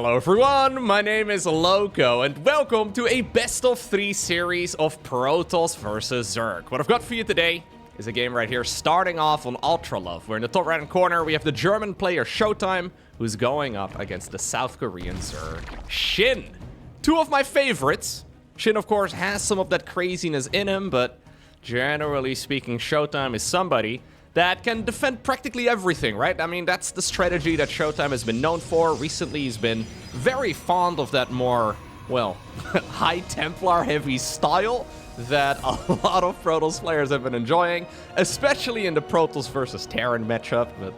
Hello everyone, my name is Loco, and welcome to a best of 3 series of Protoss vs Zerg. What I've got for you today is a game right here, starting off on Ultra Love, where in the top right hand corner we have the German player Showtime, who's going up against the South Korean Zerg SHIN. Two of my favorites. SHIN, of course, has some of that craziness in him, but generally speaking, Showtime is somebody that can defend practically everything, right? I mean, that's the strategy that Showtime has been known for. Recently, he's been very fond of that more, well, high Templar heavy style that a lot of Protoss players have been enjoying, especially in the Protoss versus Terran matchup. But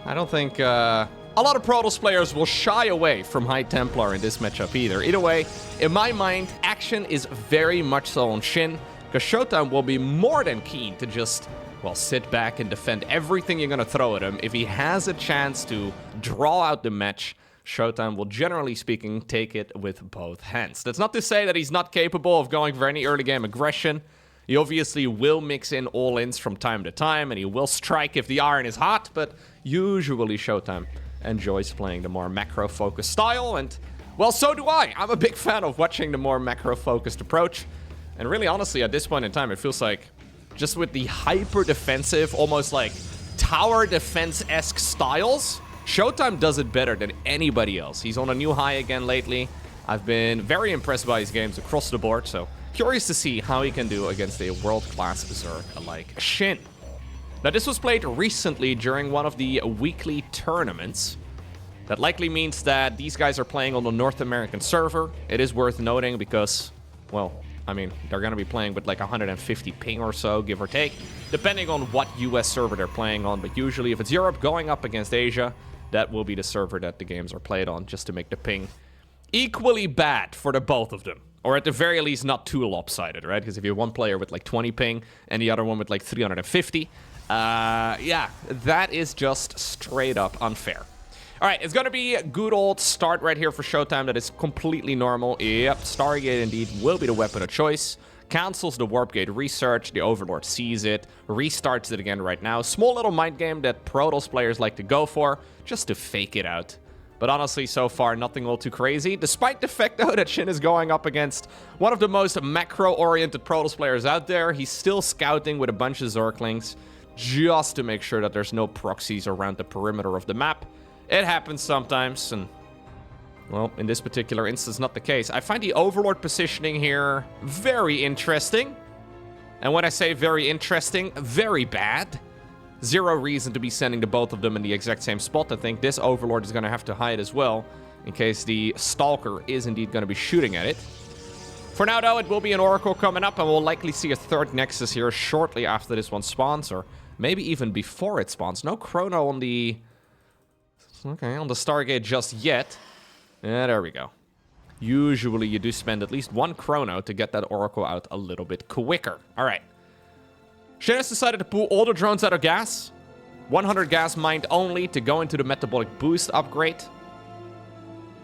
I don't think a lot of Protoss players will shy away from high Templar in this matchup either. Either way, in my mind, action is very much so on SHIN, because Showtime will be more than keen to just, well, sit back and defend everything you're going to throw at him. If he has a chance to draw out the match, Showtime will, generally speaking, take it with both hands. That's not to say that he's not capable of going for any early game aggression. He obviously will mix in all-ins from time to time, and he will strike if the iron is hot, but usually Showtime enjoys playing the more macro-focused style, and, well, so do I. I'm a big fan of watching the more macro-focused approach, and really, honestly, at this point in time, it feels like just with the hyper-defensive, almost like tower defense-esque styles, Showtime does it better than anybody else. He's on a new high again lately. I've been very impressed by his games across the board, so curious to see how he can do against a world-class Zerg like SHIN. Now, this was played recently during one of the weekly tournaments. That likely means that these guys are playing on the North American server. It is worth noting because, well, I mean, they're going to be playing with like 150 ping or so, give or take, depending on what US server they're playing on. But usually if it's Europe going up against Asia, that will be the server that the games are played on, just to make the ping equally bad for the both of them. Or at the very least, not too lopsided, right? Because if you have one player with like 20 ping and the other one with like 350, yeah, that is just straight up unfair. All right, it's going to be a good old start right here for Showtime that is completely normal. Yep, Stargate indeed will be the weapon of choice. Cancels the Warp Gate research. The Overlord sees it, restarts it again right now. Small little mind game that Protoss players like to go for, just to fake it out. But honestly, so far, nothing all too crazy. Despite the fact, though, that SHIN is going up against one of the most macro-oriented Protoss players out there, he's still scouting with a bunch of Zerglings, just to make sure that there's no proxies around the perimeter of the map. It happens sometimes, and, well, in this particular instance, not the case. I find the Overlord positioning here very interesting. And when I say very interesting, very bad. Zero reason to be sending the both of them in the exact same spot. I think this Overlord is going to have to hide as well, in case the Stalker is indeed going to be shooting at it. For now, though, it will be an Oracle coming up, and we'll likely see a third Nexus here shortly after this one spawns, or maybe even before it spawns. No Chrono on the... Okay, on the Stargate just yet. Yeah, there we go. Usually you do spend at least one Chrono to get that Oracle out a little bit quicker. All right. SHIN has decided to pull all the drones out of gas. 100 gas mined only to go into the metabolic boost upgrade.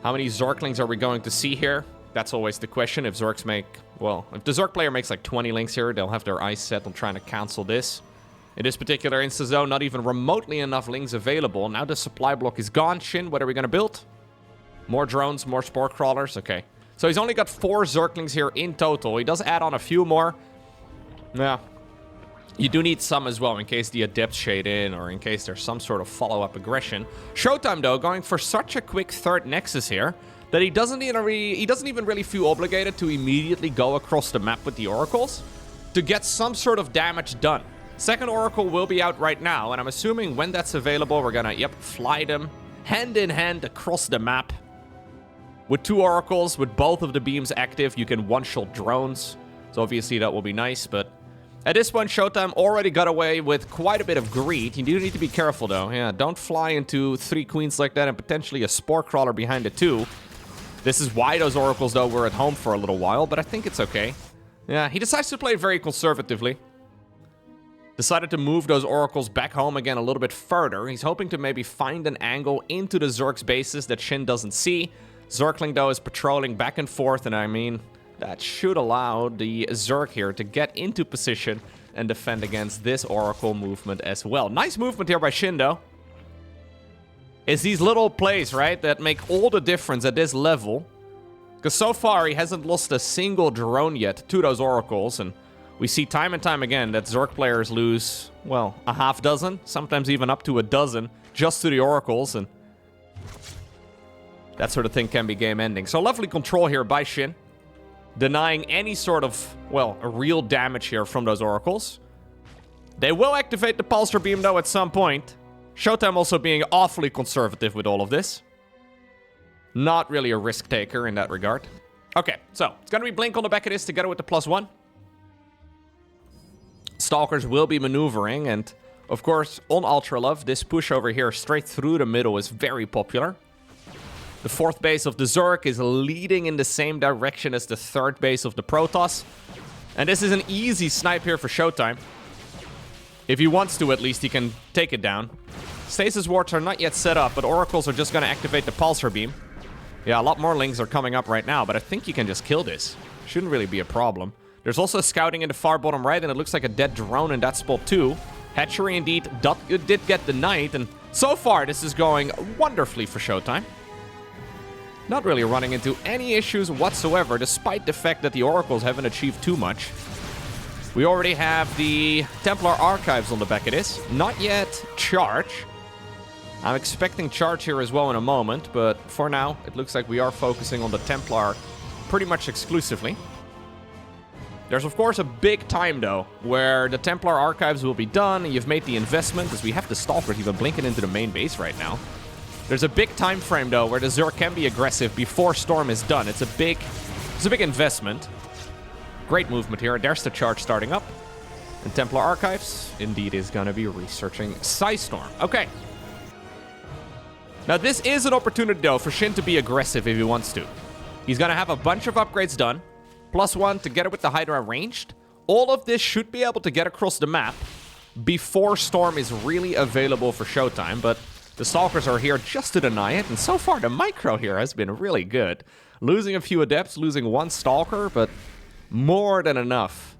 How many Zerglings are we going to see here? That's always the question. If Zergs make... Well, if the Zerg player makes like 20 links here, they'll have their eyes set on trying to cancel this. In this particular instance, though, not even remotely enough links available. Now the supply block is gone. SHIN, what are we going to build? More drones, more spore crawlers. Okay. So he's only got 4 Zerglings here in total. He does add on a few more. Yeah. You do need some as well in case the Adepts shade in or in case there's some sort of follow-up aggression. Showtime, though, going for such a quick third Nexus here that he doesn't even really feel obligated to immediately go across the map with the Oracles to get some sort of damage done. Second Oracle will be out right now, and I'm assuming when that's available, we're gonna, yep, fly them hand in hand across the map. With 2 Oracles, with both of the beams active, you can one-shot drones. So obviously that will be nice, but at this point, Showtime already got away with quite a bit of greed. You do need to be careful, though. Yeah, don't fly into 3 queens like that and potentially a spore crawler behind it, too. This is why those Oracles, though, were at home for a little while, but I think it's okay. Yeah, he decides to play very conservatively. Decided to move those Oracles back home again a little bit further. He's hoping to maybe find an angle into the Zerg's bases that SHIN doesn't see. Zergling, though, is patrolling back and forth, and I mean, that should allow the Zerg here to get into position and defend against this Oracle movement as well. Nice movement here by SHIN, though. is these little plays, right, that make all the difference at this level. Because so far, he hasn't lost a single drone yet to those oracles, and we see time and time again that Zerg players lose, well, a half dozen, sometimes even up to a dozen, just to the oracles, and that sort of thing can be game-ending. So lovely control here by SHIN, denying any sort of, well, a real damage here from those oracles. They will activate the pulsar beam, though, at some point. Showtime also being awfully conservative with all of this. Not really a risk taker in that regard. Okay, so it's going to be Blink on the back of this together with the +1. Stalkers will be maneuvering, and of course, on Ultra Love, this push over here straight through the middle is very popular. The 4th base of the Zerg is leading in the same direction as the 3rd base of the Protoss. And this is an easy snipe here for Showtime. If he wants to, at least, he can take it down. Stasis wards are not yet set up, but oracles are just going to activate the pulsar beam. Yeah, a lot more lings are coming up right now, but I think you can just kill this. Shouldn't really be a problem. There's also scouting in the far bottom right, and it looks like a dead drone in that spot too. Hatchery indeed did get the knight, and so far this is going wonderfully for Showtime. Not really running into any issues whatsoever, despite the fact that the oracles haven't achieved too much. We already have the Templar archives on the back of this. Not yet charge. I'm expecting charge here as well in a moment, but for now, it looks like we are focusing on the Templar pretty much exclusively. There's, of course, a big time, though, where the Templar archives will be done, and you've made the investment, as we have the Stalkers even blinking into the main base right now. There's a big time frame, though, where the Zerg can be aggressive before Storm is done. It's a big investment. Great movement here. There's the charge starting up. And Templar archives, indeed, is going to be researching Storm. Okay. Now, this is an opportunity, though, for SHIN to be aggressive if he wants to. He's going to have a bunch of upgrades done. +1 together with the Hydra ranged. All of this should be able to get across the map before Storm is really available for Showtime, but the Stalkers are here just to deny it, and so far the micro here has been really good. Losing a few Adepts, losing 1 Stalker, but more than enough.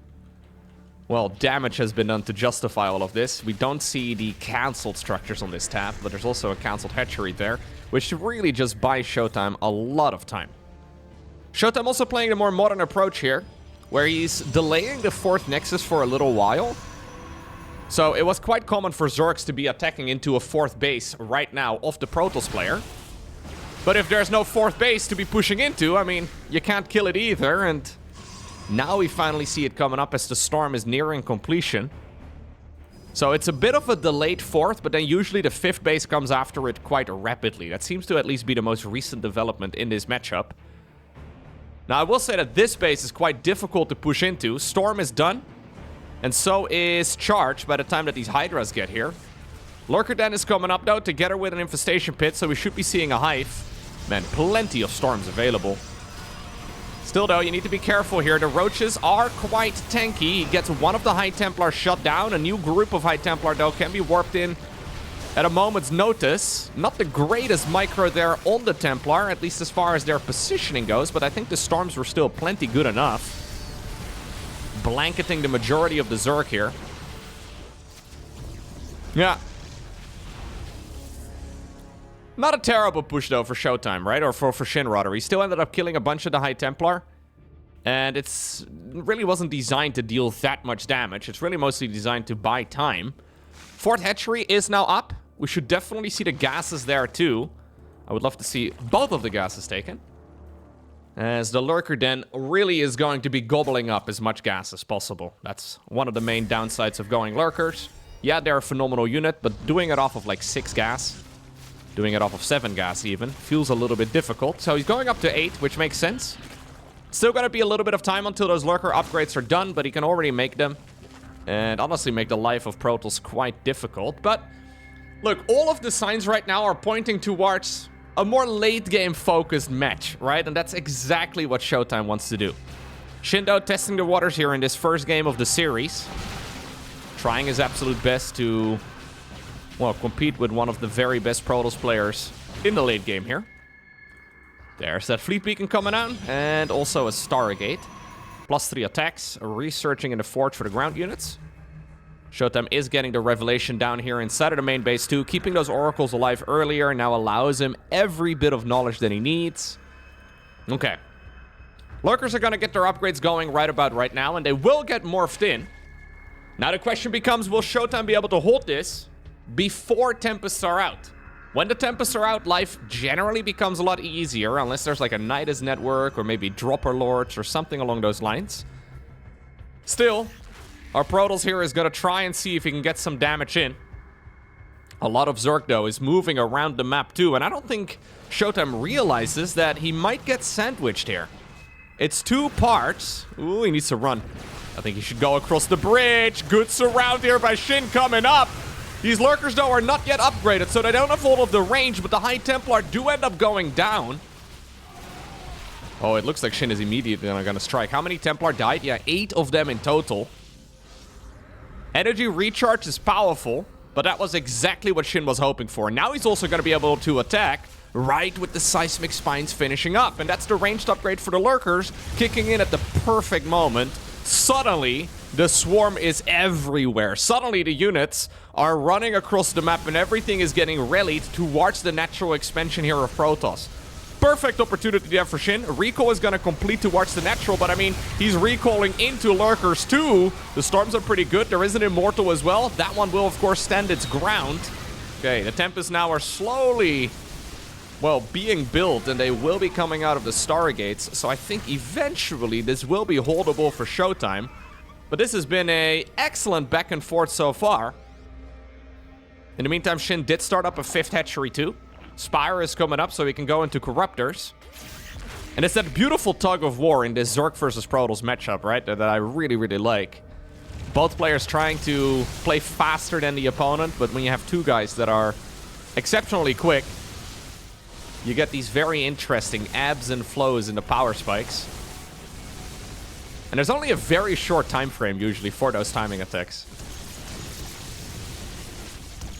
Well, damage has been done to justify all of this. We don't see the cancelled structures on this tab, but there's also a cancelled hatchery there, which really just buys Showtime a lot of time. Showtime also playing a more modern approach here, where he's delaying the 4th Nexus for a little while. So it was quite common for Zergs to be attacking into a 4th base right now of the Protoss player. But if there's no 4th base to be pushing into, I mean, you can't kill it either, and now we finally see it coming up as the Storm is nearing completion. So it's a bit of a delayed 4th, but then usually the 5th base comes after it quite rapidly. That seems to at least be the most recent development in this matchup. Now, I will say that this base is quite difficult to push into. Storm is done, and so is Charge by the time that these Hydras get here. Lurker then is coming up, though, together with an Infestation Pit, so we should be seeing a Hive. Man, plenty of Storms available. Still, though, you need to be careful here. The Roaches are quite tanky. He gets one of the High Templar shut down. A new group of High Templar, though, can be warped in at a moment's notice. Not the greatest micro there on the Templar, at least as far as their positioning goes, but I think the Storms were still plenty good enough. Blanketing the majority of the Zerg here. Yeah. Not a terrible push, though, for Showtime, right? Or for SHIN, rather. He still ended up killing a bunch of the High Templar. And it really wasn't designed to deal that much damage. It's really mostly designed to buy time. 4th Hatchery is now up. We should definitely see the gases there, too. I would love to see both of the gases taken. As the Lurker then really is going to be gobbling up as much gas as possible. That's one of the main downsides of going Lurkers. Yeah, they're a phenomenal unit, but doing it off of like 6 gas, doing it off of 7 gas even, feels a little bit difficult. So he's going up to 8, which makes sense. Still gonna be a little bit of time until those Lurker upgrades are done, but he can already make them. And honestly make the life of Protoss quite difficult. But look, all of the signs right now are pointing towards a more late-game focused match, right? And that's exactly what Showtime wants to do. Shindo testing the waters here in this first game of the series. Trying his absolute best to, well, compete with one of the very best Protoss players in the late game here. There's that Fleet Beacon coming out, and also a Stargate. +3 attacks, researching in the forge for the ground units. Showtime is getting the Revelation down here inside of the main base too. Keeping those Oracles alive earlier now allows him every bit of knowledge that he needs. Okay. Lurkers are going to get their upgrades going right about right now, and they will get morphed in. Now the question becomes, will Showtime be able to hold this before Tempests are out? When the Tempests are out, life generally becomes a lot easier, unless there's like a Nidus network or maybe Dropper Lords or something along those lines. Still, our Protoss here is going to try and see if he can get some damage in. A lot of Zerg, though, is moving around the map too, and I don't think Showtime realizes that he might get sandwiched here. It's 2 parts. Ooh, he needs to run. I think he should go across the bridge. Good surround here by SHIN coming up. These Lurkers, though, are not yet upgraded, so they don't have all of the range, but the High Templar do end up going down. Oh, it looks like SHIN is immediately going to strike. How many Templar died? Yeah, 8 of them in total. Energy recharge is powerful, but that was exactly what SHIN was hoping for. Now he's also going to be able to attack right with the Seismic Spines finishing up, and that's the ranged upgrade for the Lurkers, kicking in at the perfect moment. Suddenly, the swarm is everywhere. Suddenly, the units are running across the map and everything is getting rallied towards the natural expansion here of Protoss. Perfect opportunity there for SHIN. Recall is going to complete towards the natural, but I mean, he's recalling into Lurkers too. The storms are pretty good. There is an Immortal as well. That one will, of course, stand its ground. Okay, the Tempests now are slowly, well, being built, and they will be coming out of the Stargates. So I think eventually this will be holdable for Showtime. But this has been an excellent back and forth so far. In the meantime, SHIN did start up a 5th hatchery too. Spire is coming up so he can go into Corruptors. And it's that beautiful tug of war in this Zerg versus Protoss matchup, right? That I really, really like. Both players trying to play faster than the opponent, but when you have 2 guys that are exceptionally quick, you get these very interesting ebbs and flows in the power spikes. And there's only a very short time frame usually for those timing attacks.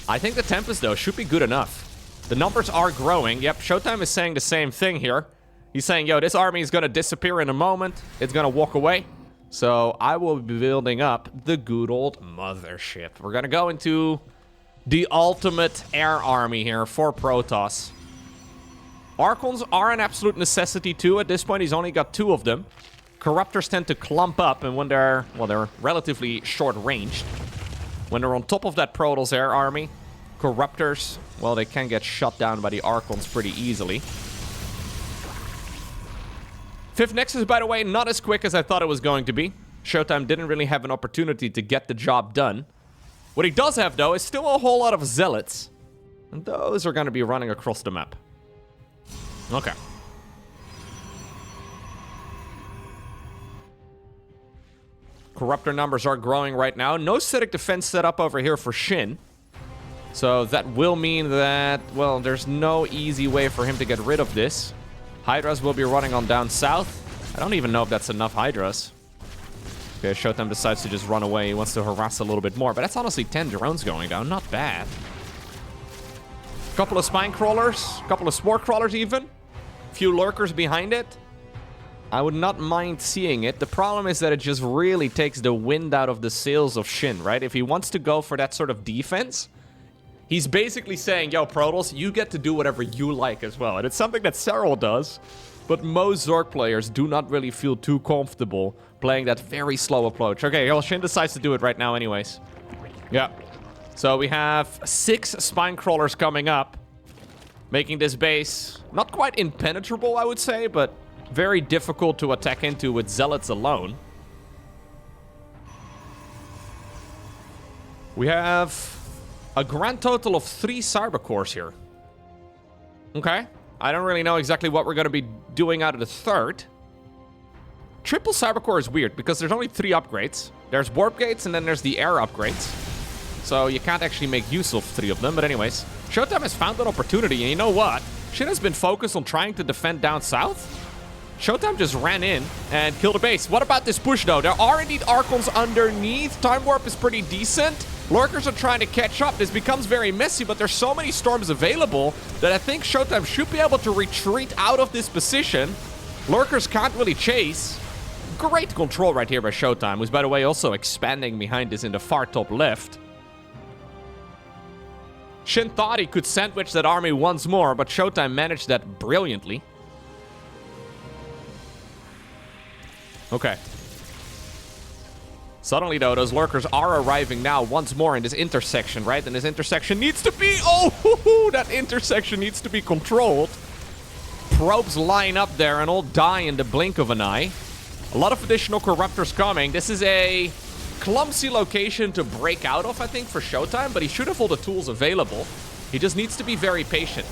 I think the Tempest, though, should be good enough. The numbers are growing. Yep, Showtime is saying the same thing here. He's saying, yo, this army is going to disappear in a moment. It's going to walk away. So I will be building up the good old mothership. We're going to go into the ultimate air army here for Protoss. Archons are an absolute necessity too. At this point, he's only got 2 of them. Corruptors tend to clump up, and when they're, well, they're relatively short-ranged. When they're on top of that Protoss air army, Corruptors, well, they can get shut down by the Archons pretty easily. 5th Nexus, by the way, not as quick as I thought it was going to be. Showtime didn't really have an opportunity to get the job done. What he does have, though, is still a whole lot of Zealots. And those are going to be running across the map. Okay. Corruptor numbers are growing right now. No static defense set up over here for SHIN. So that will mean that, well, there's no easy way for him to get rid of this. Hydras will be running on down south. I don't even know if that's enough Hydras. Okay, Showtime decides to just run away. He wants to harass a little bit more. But that's honestly 10 drones going down. Not bad. A couple of spine crawlers. A couple of spore crawlers even. A few lurkers behind it. I would not mind seeing it. The problem is that it just really takes the wind out of the sails of SHIN, right? If he wants to go for that sort of defense, he's basically saying, yo, Protoss, you get to do whatever you like as well. And it's something that Serral does, but most Zerg players do not really feel too comfortable playing that very slow approach. Okay, well, SHIN decides to do it right now anyways. Yeah. So we have 6 spine crawlers coming up, making this base not quite impenetrable, I would say, but very difficult to attack into with Zealots alone. We have a grand total of 3 Cyber Cores here. Okay. I don't really know exactly what we're going to be doing out of the 3rd. Triple Cyber Core is weird because there's only 3 upgrades. There's Warp Gates and then there's the air upgrades. So you can't actually make use of 3 of them. But anyways, Showtime has found an opportunity. And you know what? SHIN has been focused on trying to defend down south. Showtime just ran in and killed a base. What about this push, though? There are indeed Archons underneath. Time Warp is pretty decent. Lurkers are trying to catch up. This becomes very messy, but there's so many storms available that I think Showtime should be able to retreat out of this position. Lurkers can't really chase. Great control right here by Showtime, who's, by the way, also expanding behind this in the far top left. SHIN thought he could sandwich that army once more, but Showtime managed that brilliantly. Okay. Suddenly, though, those lurkers are arriving now once more in this intersection, right? And this intersection needs to be... Oh, that intersection needs to be controlled. Probes line up there and all die in the blink of an eye. A lot of additional corruptors coming. This is a clumsy location to break out of, I think, for Showtime, but he should have all the tools available. He just needs to be very patient.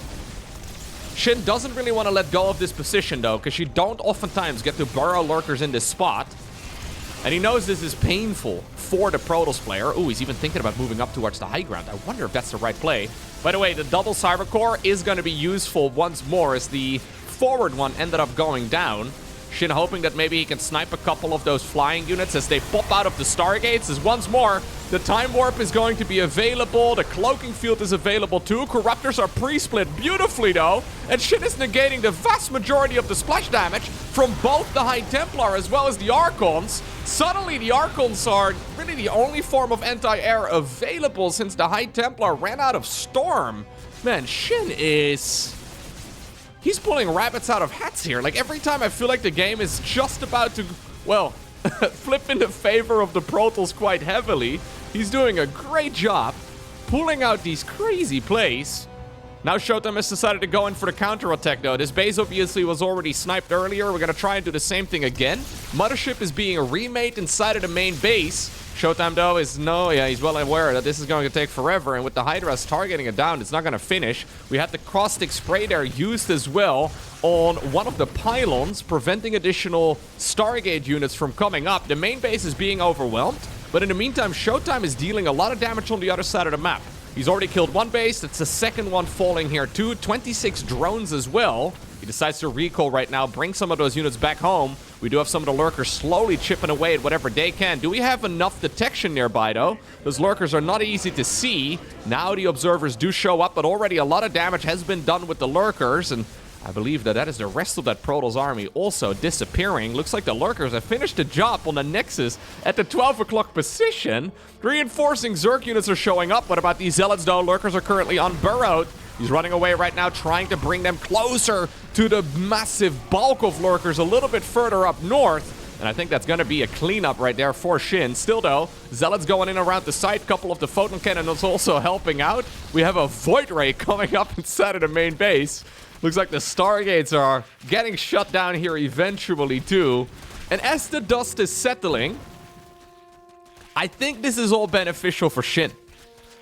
SHIN doesn't really want to let go of this position, though, because you don't oftentimes get to burrow lurkers in this spot. And he knows this is painful for the Protoss player. Ooh, he's even thinking about moving up towards the high ground. I wonder if that's the right play. By the way, the double cyber core is going to be useful once more as the forward one ended up going down. SHIN hoping that maybe he can snipe a couple of those flying units as they pop out of the Stargates. As once more, the Time Warp is going to be available. The Cloaking Field is available too. Corruptors are pre-split beautifully though. And SHIN is negating the vast majority of the splash damage from both the High Templar as well as the Archons. Suddenly the Archons are really the only form of anti-air available since the High Templar ran out of Storm. Man, SHIN is... He's pulling rabbits out of hats here. Like, every time I feel like the game is just about to, well, flip in the favor of the Protoss quite heavily, he's doing a great job pulling out these crazy plays. Now Showtime has decided to go in for the counterattack, though. This base obviously was already sniped earlier. We're going to try and do the same thing again. Mothership is being remade inside of the main base. Showtime, though, he's well aware that this is going to take forever, and with the Hydras targeting it down, it's not going to finish. We had the caustic spray there used as well on one of the pylons, preventing additional Stargate units from coming up. The main base is being overwhelmed, but in the meantime, Showtime is dealing a lot of damage on the other side of the map. He's already killed one base. That's the second one falling here, too. 26 drones as well. He decides to recall right now, bring some of those units back home. We do have some of the lurkers slowly chipping away at whatever they can. Do we have enough detection nearby, though? Those lurkers are not easy to see. Now the observers do show up, but already a lot of damage has been done with the lurkers, and I believe that is the rest of that Protoss army also disappearing. Looks like the lurkers have finished the job on the Nexus at the 12 o'clock position. Reinforcing Zerg units are showing up. What about these Zealots, though? Lurkers are currently unburrowed. He's running away right now, trying to bring them closer to the massive bulk of lurkers a little bit further up north. And I think that's going to be a cleanup right there for SHIN. Still, though, Zealots going in around the site. Couple of the photon cannons also helping out. We have a Void Ray coming up inside of the main base. Looks like the Stargates are getting shut down here eventually, too. And as the dust is settling, I think this is all beneficial for SHIN.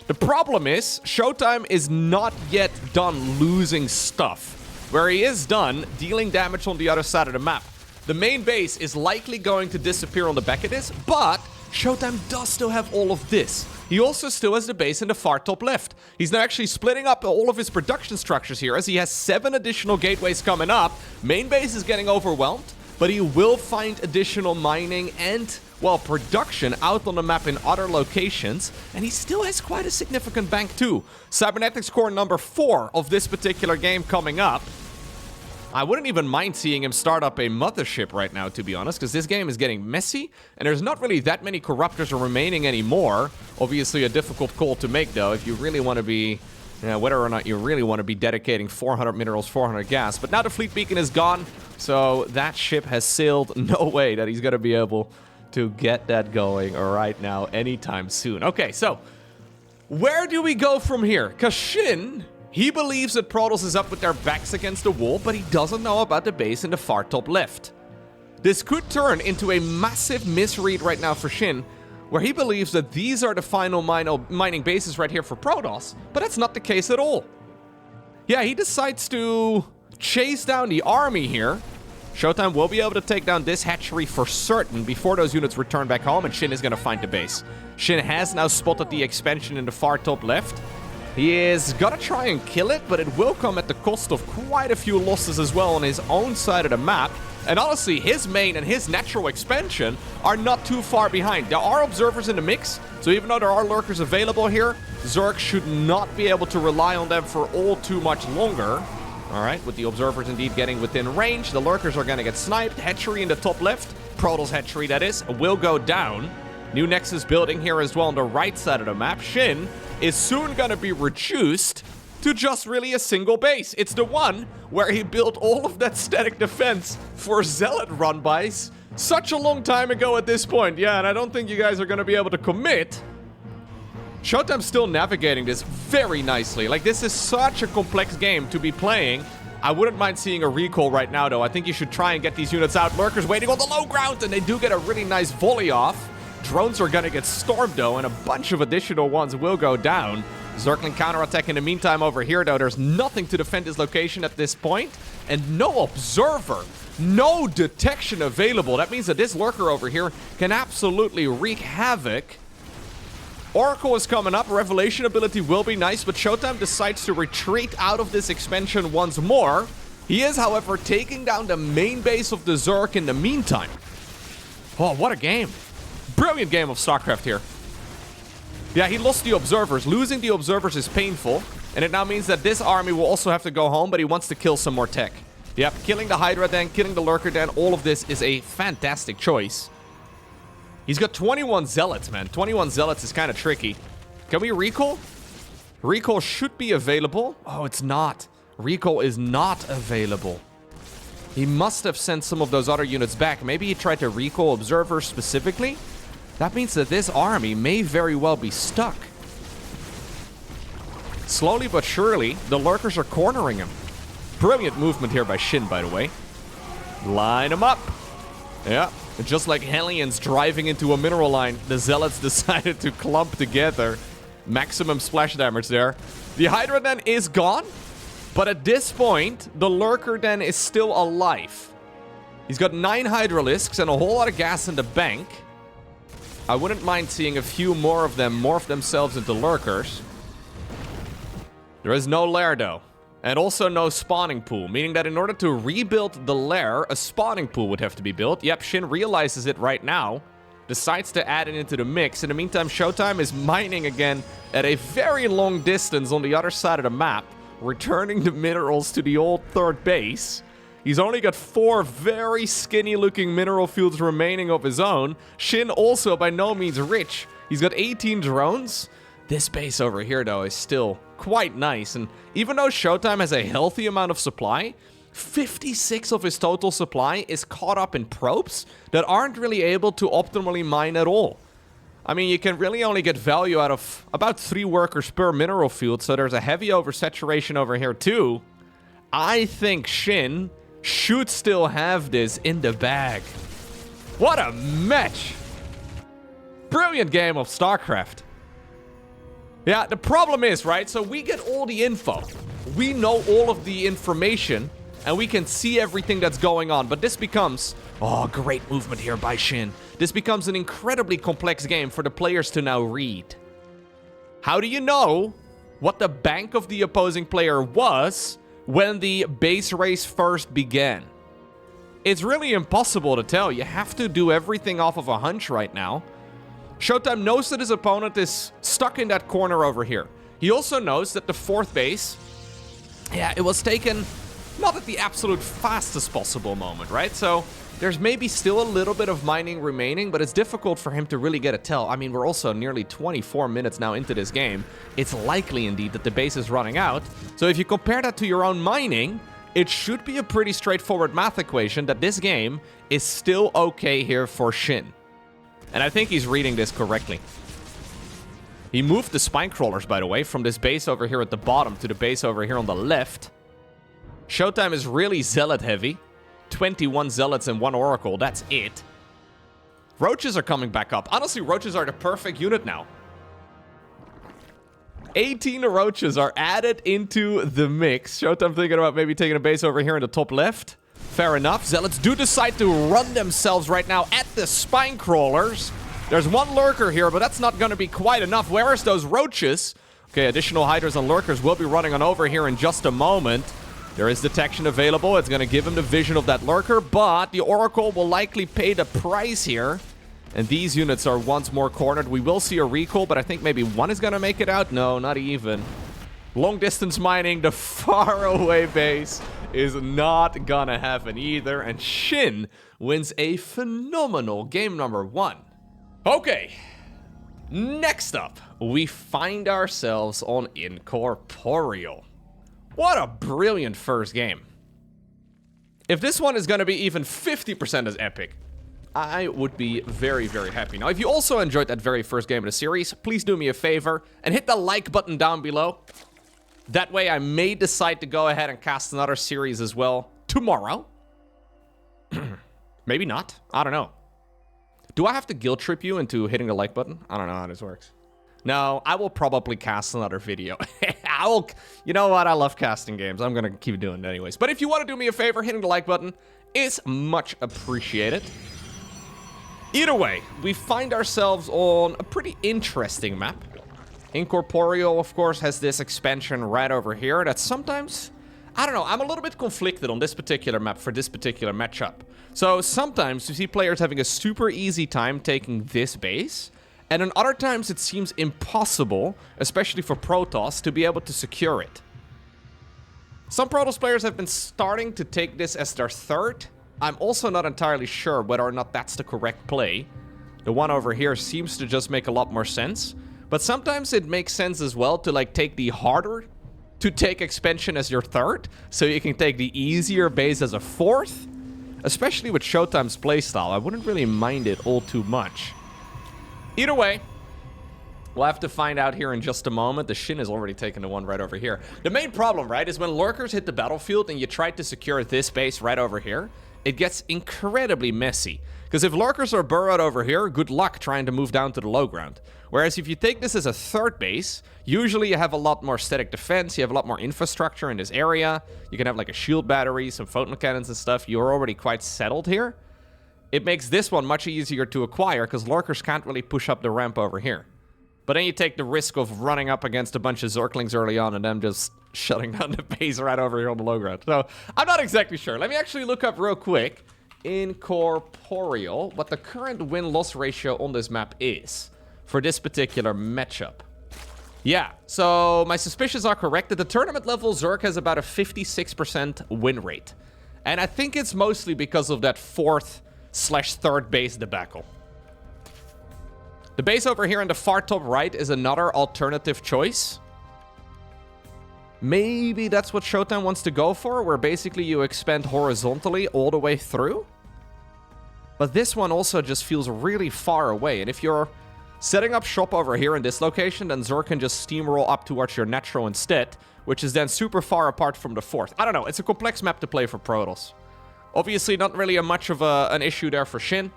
The problem is, Showtime is not yet done losing stuff. Where he is done dealing damage on the other side of the map. The main base is likely going to disappear on the back of this, but Showtime does still have all of this. He also still has the base in the far top left. He's now actually splitting up all of his production structures here, as he has 7 additional gateways coming up. Main base is getting overwhelmed, but he will find additional mining and, well, production out on the map in other locations, and he still has quite a significant bank too. Cybernetics core number 4 of this particular game coming up. I wouldn't even mind seeing him start up a mothership right now, to be honest, because this game is getting messy, and there's not really that many corruptors remaining anymore. Obviously a difficult call to make, though, if you really want to be, whether or not you really want to be dedicating 400 minerals, 400 gas. But now the fleet beacon is gone, so that ship has sailed. No way that he's going to be able to get that going right now anytime soon. Okay, so where do we go from here? Because SHIN, he believes that Protoss is up with their backs against the wall, but he doesn't know about the base in the far top left. This could turn into a massive misread right now for SHIN, where he believes that these are the final mining bases right here for Protoss, but that's not the case at all. Yeah, he decides to chase down the army here. Showtime will be able to take down this hatchery for certain before those units return back home, and SHIN is going to find the base. SHIN has now spotted the expansion in the far top left. He is going to try and kill it, but it will come at the cost of quite a few losses as well on his own side of the map. And honestly, his main and his natural expansion are not too far behind. There are observers in the mix, so even though there are lurkers available here, Zerg should not be able to rely on them for all too much longer. All right, with the observers indeed getting within range, the lurkers are going to get sniped. Hatchery in the top left Protoss hatchery, that is, will go down. New Nexus building here as well on the right side of the map. SHIN is soon going to be reduced to just really a single base. It's the one where he built all of that static defense for Zealot run-bys such a long time ago at this point. Yeah, and I don't think you guys are going to be able to commit. Showtime's still navigating this very nicely. Like, this is such a complex game to be playing. I wouldn't mind seeing a recall right now, though. I think you should try and get these units out. Lurkers waiting on the low ground, and they do get a really nice volley off. Drones are going to get stormed, though, and a bunch of additional ones will go down. Zergling counterattack in the meantime over here, though. There's nothing to defend his location at this point, and no observer. No detection available. That means that this Lurker over here can absolutely wreak havoc. Oracle is coming up. Revelation ability will be nice, but Showtime decides to retreat out of this expansion once more. He is, however, taking down the main base of the Zerg in the meantime. Oh, what a game. Brilliant game of StarCraft here. Yeah, he lost the observers. Losing the observers is painful, and it now means that this army will also have to go home, but he wants to kill some more tech. Yep, killing the Hydra Den, killing the Lurker Den, all of this is a fantastic choice. He's got 21 Zealots, man. 21 Zealots is kind of tricky. Can we recall? Recall should be available. Oh, it's not. Recall is not available. He must have sent some of those other units back. Maybe he tried to recall observers specifically. That means that this army may very well be stuck. Slowly but surely, the Lurkers are cornering him. Brilliant movement here by SHIN, by the way. Line him up. Yeah, just like Hellions driving into a mineral line, the Zealots decided to clump together. Maximum splash damage there. The Hydra Den is gone, but at this point, the Lurker Den is still alive. He's got 9 Hydralisks and a whole lot of gas in the bank. I wouldn't mind seeing a few more of them morph themselves into Lurkers. There is no lair, though. And also no spawning pool, meaning that in order to rebuild the lair, a spawning pool would have to be built. Yep, SHIN realizes it right now. Decides to add it into the mix. In the meantime, Showtime is mining again at a very long distance on the other side of the map, returning the minerals to the old third base. He's only got 4 very skinny-looking mineral fields remaining of his own. SHIN also by no means rich. He's got 18 drones. This base over here, though, is still quite nice. And even though Showtime has a healthy amount of supply, 56 of his total supply is caught up in probes that aren't really able to optimally mine at all. I mean, you can really only get value out of about 3 workers per mineral field, so there's a heavy oversaturation over here, too. I think SHIN should still have this in the bag. What a match! Brilliant game of StarCraft. Yeah, the problem is, right, so we get all the info. We know all of the information, and we can see everything that's going on. But this becomes... Oh, great movement here by SHIN. This becomes an incredibly complex game for the players to now read. How do you know what the bank of the opposing player was when the base race first began? It's really impossible to tell. You have to do everything off of a hunch right now. Showtime knows that his opponent is stuck in that corner over here. He also knows that the 4th base, yeah, it was taken not at the absolute fastest possible moment, right? So there's maybe still a little bit of mining remaining, but it's difficult for him to really get a tell. I mean, we're also nearly 24 minutes now into this game. It's likely indeed that the base is running out. So if you compare that to your own mining, it should be a pretty straightforward math equation that this game is still okay here for SHIN. And I think he's reading this correctly. He moved the spine crawlers, by the way, from this base over here at the bottom to the base over here on the left. Showtime is really zealot heavy. 21 zealots and 1 oracle, that's it. Roaches are coming back up. Honestly, roaches are the perfect unit now. 18 roaches are added into the mix. Showtime thinking about maybe taking a base over here in the top left. Fair enough. Zealots do decide to run themselves right now at the spine crawlers. There's 1 lurker here, but that's not going to be quite enough. Where is those roaches? Okay, additional hydras and lurkers will be running on over here in just a moment. There is detection available. It's going to give him the vision of that lurker, but the oracle will likely pay the price here. And these units are once more cornered. We will see a recall, but I think maybe 1 is going to make it out. No, not even. Long distance mining, the far away base is not gonna happen either, and SHIN wins a phenomenal game number 1. Okay, next up, we find ourselves on Incorporeal. What a brilliant first game. If this one is gonna be even 50% as epic, I would be very, very happy. Now, if you also enjoyed that very first game of the series, please do me a favor and hit the like button down below. That way I may decide to go ahead and cast another series as well tomorrow. Maybe not. I don't know. Do I have to guilt trip you into hitting the like button? I don't know how this works. No, I will probably cast another video. You know what? I love casting games. I'm gonna keep doing it anyways. But if you want to do me a favor, hitting the like button is much appreciated. Either way, we find ourselves on a pretty interesting map. Incorporeal, of course, has this expansion right over here that sometimes, I don't know, I'm a little bit conflicted on this particular map for this particular matchup. So sometimes you see players having a super easy time taking this base, and then other times it seems impossible, especially for Protoss, to be able to secure it. Some Protoss players have been starting to take this as their third. I'm also not entirely sure whether or not that's the correct play. The one over here seems to just make a lot more sense. But sometimes it makes sense as well to like take the harder to take expansion as your third, so you can take the easier base as a fourth. Especially with Showtime's playstyle, I wouldn't really mind it all too much. Either way, we'll have to find out here in just a moment. The SHIN has already taken the one right over here. The main problem, right, is when Lurkers hit the battlefield and you try to secure this base right over here, it gets incredibly messy. Because if Lurkers are burrowed over here, good luck trying to move down to the low ground. Whereas if you take this as a third base, usually you have a lot more static defense, you have a lot more infrastructure in this area. You can have like a shield battery, some photon cannons and stuff. You're already quite settled here. It makes this one much easier to acquire because Lurkers can't really push up the ramp over here. But then you take the risk of running up against a bunch of Zerglings early on and them just shutting down the base right over here on the low ground. So I'm not exactly sure. Let me actually look up real quick Incorporeal what the current win-loss ratio on this map is for this particular matchup. Yeah, so my suspicions are correct. At the tournament level, Zerg has about a 56% win rate. And I think it's mostly because of that 4th/3rd base debacle. The base over here in the far top right is another alternative choice. Maybe that's what Showtime wants to go for, where basically you expand horizontally all the way through. But this one also just feels really far away. And if you're setting up shop over here in this location, then Zerg can just steamroll up towards your natural instead, which is then super far apart from the 4th. I don't know, it's a complex map to play for Protoss. Obviously not really much of an issue there for SHIN.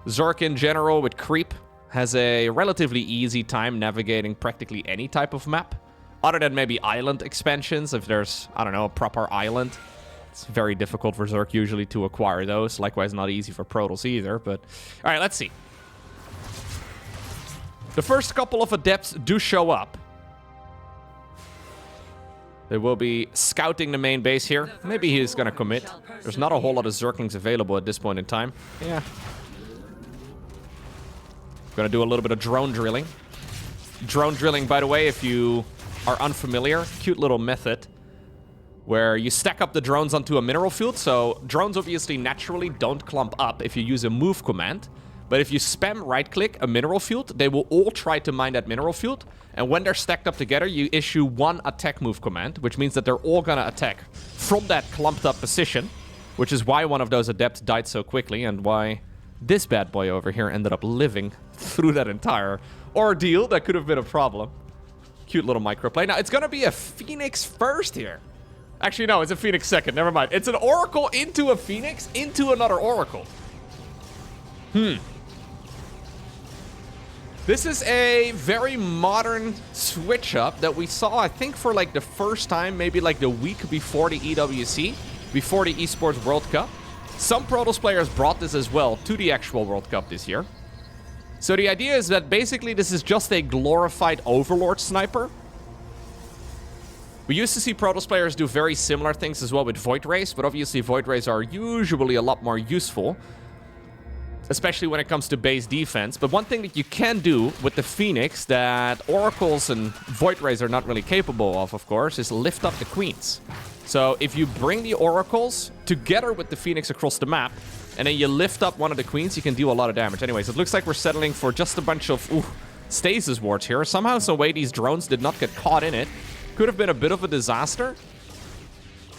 Zerg in general with creep has a relatively easy time navigating practically any type of map. Other than maybe island expansions, if there's, I don't know, a proper island. It's very difficult for Zerg usually to acquire those. Likewise, not easy for Protoss either, but... Alright, let's see. The first couple of adepts do show up. They will be scouting the main base here. Maybe he's gonna commit. There's not a whole lot of Zerglings available at this point in time. Yeah. Gonna do a little bit of drone drilling. Drone drilling, by the way, if you are unfamiliar, cute little method where you stack up the drones onto a mineral field. So drones obviously naturally don't clump up if you use a move command. But if you spam right-click a mineral field, they will all try to mine that mineral field. And when they're stacked up together, you issue one attack move command, which means that they're all gonna attack from that clumped up position, which is why one of those adepts died so quickly and why this bad boy over here ended up living through that entire ordeal. That could have been a problem. Cute little microplay. Now, it's gonna be a Phoenix first here. Actually, no, it's a Phoenix second. Never mind. It's an Oracle into a Phoenix into another Oracle. This is a very modern switch up that we saw, I think, for like the first time, maybe like the week before the EWC, before the Esports World Cup. Some Protoss players brought this as well to the actual World Cup this year. So the idea is that basically this is just a glorified Overlord sniper. We used to see Protoss players do very similar things as well with Void Rays, but obviously Void Rays are usually a lot more useful, especially when it comes to base defense. But one thing that you can do with the Phoenix that Oracles and Void Rays are not really capable of course, is lift up the Queens. So if you bring the oracles together with the Phoenix across the map, and then you lift up one of the queens, you can deal a lot of damage. Anyways, it looks like we're settling for just a bunch of stasis wards here. Somehow, some way, these drones did not get caught in it. Could have been a bit of a disaster.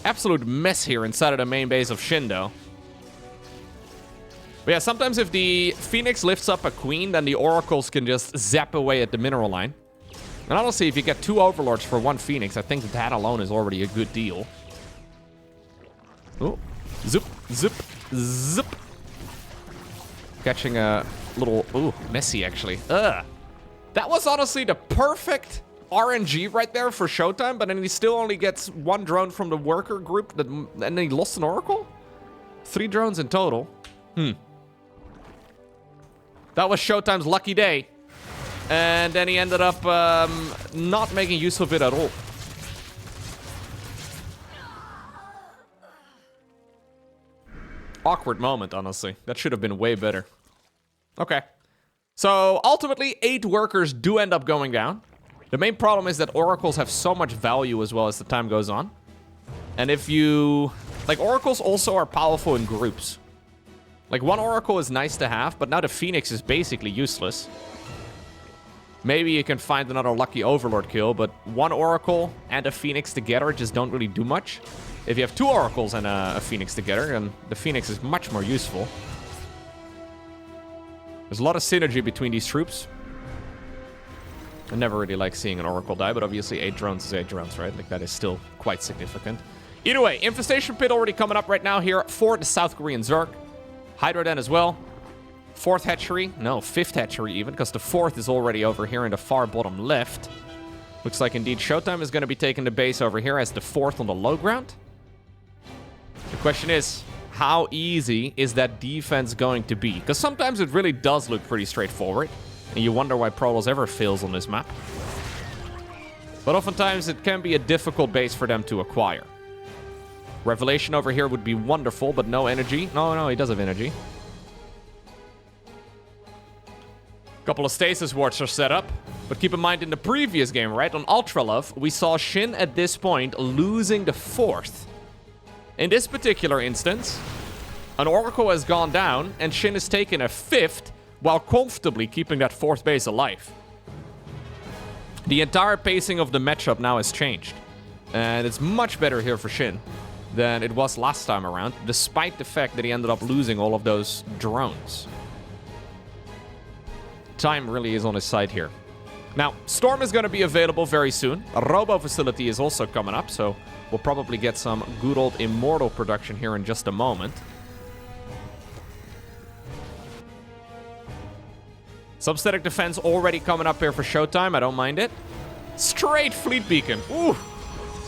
Absolute mess here inside of the main base of SHIN, though. But yeah, sometimes if the Phoenix lifts up a queen, then the oracles can just zap away at the mineral line. And honestly, if you get 2 overlords for 1 Phoenix, I think that alone is already a good deal. Oh, zip, zip, zip. Catching a little, ooh, messy actually. Ugh. That was honestly the perfect RNG right there for Showtime, but then he still only gets 1 drone from the worker group, and then he lost an oracle? 3 drones in total. That was Showtime's lucky day. And then he ended up not making use of it at all. Awkward moment, honestly. That should have been way better. Okay. So, ultimately, 8 workers do end up going down. The main problem is that oracles have so much value as well as the time goes on. And if you... Like, oracles also are powerful in groups. Like, 1 oracle is nice to have, but now the Phoenix is basically useless. Maybe you can find another lucky overlord kill, but 1 oracle and a Phoenix together just don't really do much. If you have 2 oracles and a Phoenix together, then the Phoenix is much more useful. There's a lot of synergy between these troops. I never really like seeing an oracle die, but obviously 8 drones is 8 drones, right? Like, that is still quite significant. Either way, Infestation Pit already coming up right now here for the South Korean Zerg. Hydra Den as well. 4th hatchery. No, 5th hatchery even, because the 4th is already over here in the far bottom left. Looks like indeed Showtime is going to be taking the base over here as the 4th on the low ground. The question is, how easy is that defense going to be? Because sometimes it really does look pretty straightforward, and you wonder why Protoss ever fails on this map. But oftentimes it can be a difficult base for them to acquire. Revelation over here would be wonderful, but no energy. No, he does have energy. Couple of stasis wards are set up, but keep in mind in the previous game, right, on Ultra Love, we saw SHIN at this point losing the 4th. In this particular instance, an Oracle has gone down, and SHIN has taken a 5th, while comfortably keeping that 4th base alive. The entire pacing of the matchup now has changed, and it's much better here for SHIN than it was last time around, despite the fact that he ended up losing all of those drones. Time really is on his side here. Now, Storm is going to be available very soon. A Robo facility is also coming up, so we'll probably get some good old Immortal production here in just a moment. Substatic defense already coming up here for Showtime. I don't mind it. Straight Fleet Beacon. Ooh.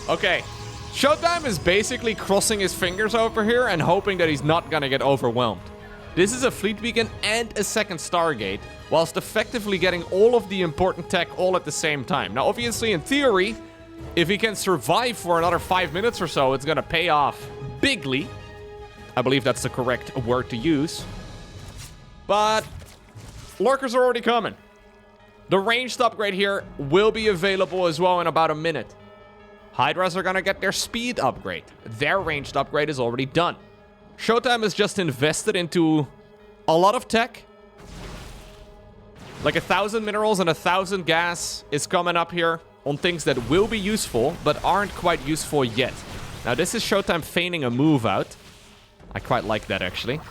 Okay. Showtime is basically crossing his fingers over here and hoping that he's not going to get overwhelmed. This is a Fleet Beacon and a 2nd Stargate, whilst effectively getting all of the important tech all at the same time. Now, obviously, in theory, if he can survive for another 5 minutes or so, it's going to pay off bigly. I believe that's the correct word to use. But Lurkers are already coming. The ranged upgrade here will be available as well in about a minute. Hydras are going to get their speed upgrade. Their ranged upgrade is already done. Showtime has just invested into a lot of tech. Like 1,000 minerals and 1,000 gas is coming up here on things that will be useful, but aren't quite useful yet. Now, this is Showtime feigning a move out. I quite like that, actually.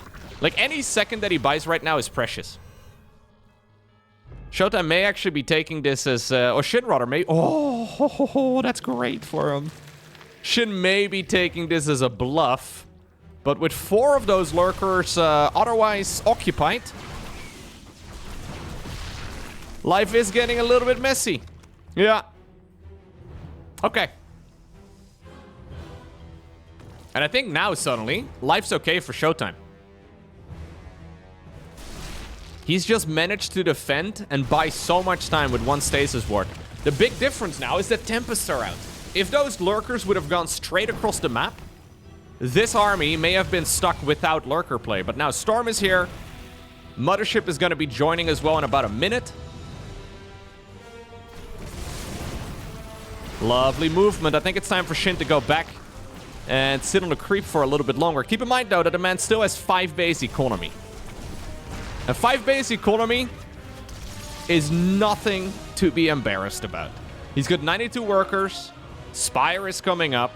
Like, any second that he buys right now is precious. Showtime may actually be taking this as... or SHIN rather may... Oh, that's great for him. SHIN may be taking this as a bluff. But with 4 of those Lurkers otherwise occupied, life is getting a little bit messy. Yeah. Okay. And I think now, suddenly, life's okay for Showtime. He's just managed to defend and buy so much time with 1 stasis ward. The big difference now is that Tempests are out. If those Lurkers would have gone straight across the map, this army may have been stuck without Lurker play. But now Storm is here. Mothership is going to be joining as well in about a minute. Lovely movement. I think it's time for SHIN to go back and sit on the creep for a little bit longer. Keep in mind, though, that the man still has 5 base economy. And 5 base economy is nothing to be embarrassed about. He's got 92 workers. Spire is coming up.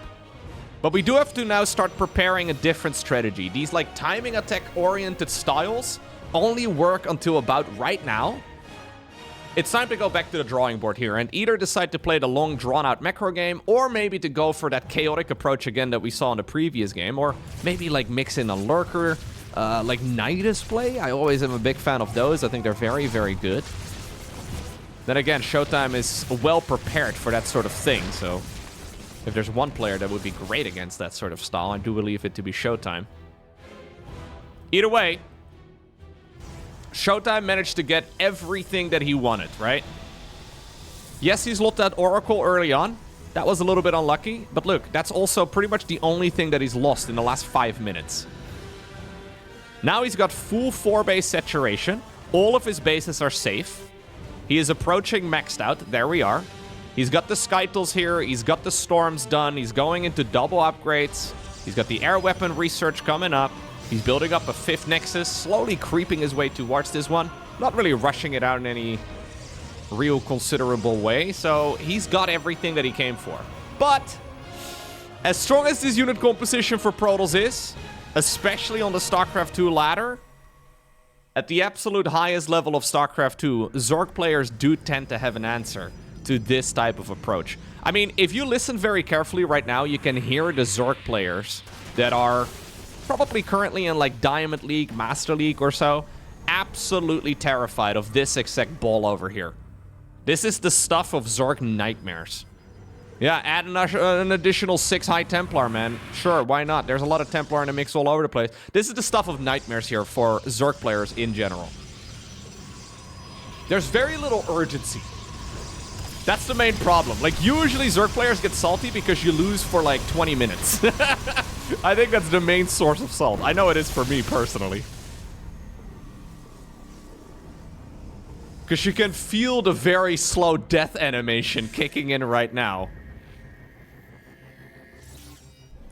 But we do have to now start preparing a different strategy. These, like, timing attack-oriented styles only work until about right now. It's time to go back to the drawing board here and either decide to play the long, drawn-out macro game, or maybe to go for that chaotic approach again that we saw in the previous game, or maybe, like, mix in a Lurker, like Nidus play. I always am a big fan of those. I think they're very, very good. Then again, Showtime is well prepared for that sort of thing, so if there's one player that would be great against that sort of style, I do believe it to be Showtime. Either way, Showtime managed to get everything that he wanted, right? Yes, he's looked at Oracle early on. That was a little bit unlucky, but look, that's also pretty much the only thing that he's lost in the last 5 minutes. Now he's got full 4-base saturation. All of his bases are safe. He is approaching maxed out. There we are. He's got the Skytles here. He's got the Storms done. He's going into double upgrades. He's got the air weapon research coming up. He's building up a 5th Nexus, slowly creeping his way towards this one. Not really rushing it out in any real considerable way. So he's got everything that he came for. But as strong as this unit composition for Protoss is, especially on the StarCraft 2 ladder, at the absolute highest level of StarCraft 2, Zerg players do tend to have an answer to this type of approach. I mean, if you listen very carefully right now, you can hear the Zerg players that are probably currently in like Diamond League, Master League or so, absolutely terrified of this exact ball over here. This is the stuff of Zerg nightmares. Yeah, add an additional 6 High Templar, man. Sure, why not? There's a lot of Templar in the mix all over the place. This is the stuff of nightmares here for Zerg players in general. There's very little urgency. That's the main problem. Like, usually Zerg players get salty because you lose for like 20 minutes. I think that's the main source of salt. I know it is for me personally. Because you can feel the very slow death animation kicking in right now.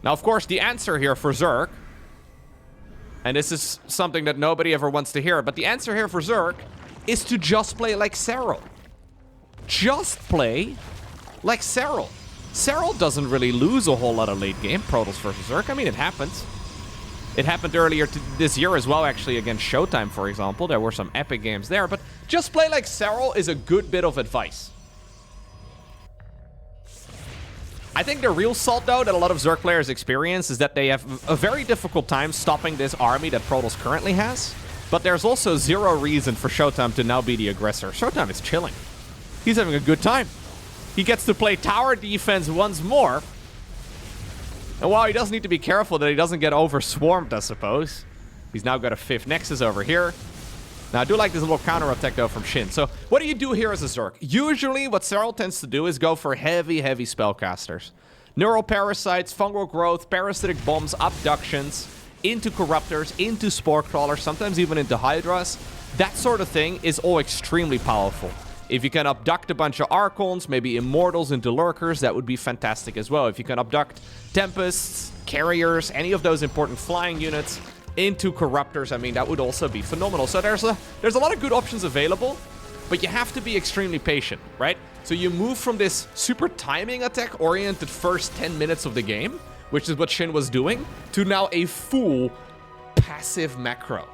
Now, of course, the answer here for Zerg, and this is something that nobody ever wants to hear, but the answer here for Zerg is to just play like Serral. Just play like Serral. Serral doesn't really lose a whole lot of late game, Protoss versus Zerg. I mean, it happens. It happened earlier this year as well, actually, against Showtime, for example. There were some epic games there, but just play like Serral is a good bit of advice. I think the real salt, though, that a lot of Zerg players experience is that they have a very difficult time stopping this army that Protoss currently has. But there's also zero reason for Showtime to now be the aggressor. Showtime is chilling. He's having a good time. He gets to play tower defense once more. And while he does need to be careful that he doesn't get over-swarmed, I suppose. He's now got a 5th Nexus over here. Now, I do like this little counter-attack, though, from SHIN. So, what do you do here as a Zerg? Usually, what Serral tends to do is go for heavy, heavy spellcasters. Neural parasites, fungal growth, parasitic bombs, abductions, into corruptors, into spore crawlers, sometimes even into hydras. That sort of thing is all extremely powerful. If you can abduct a bunch of Archons, maybe Immortals into Lurkers, that would be fantastic as well. If you can abduct Tempests, Carriers, any of those important flying units into Corruptors, I mean, that would also be phenomenal. So there's a lot of good options available, but you have to be extremely patient, right? So you move from this super timing attack-oriented first 10 minutes of the game, which is what SHIN was doing, to now a full passive macro.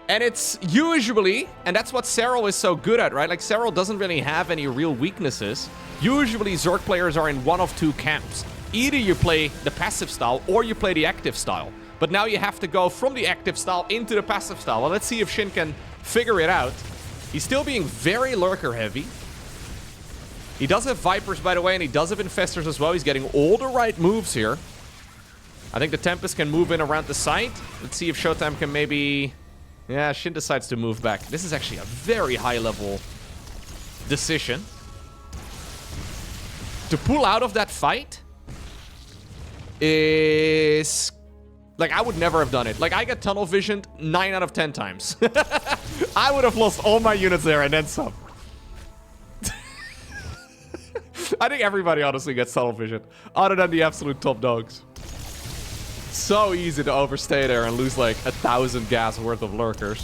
And it's usually, and that's what Serral is so good at, right? Like, Serral doesn't really have any real weaknesses. Usually, Zerg players are in one of two camps. Either you play the passive style, or you play the active style. But now you have to go from the active style into the passive style. Well, let's see if SHIN can figure it out. He's still being very Lurker heavy. He does have Vipers, by the way, and he does have Infestors as well. He's getting all the right moves here. I think the Tempest can move in around the site. Let's see if Showtime can maybe... Yeah, SHIN decides to move back. This is actually a very high-level decision. To pull out of that fight is... Like, I would never have done it. Like, I got tunnel visioned 9 out of 10 times. I would have lost all my units there and then some. I think everybody honestly gets tunnel vision, other than the absolute top dogs. So easy to overstay there and lose like 1,000 gas worth of lurkers.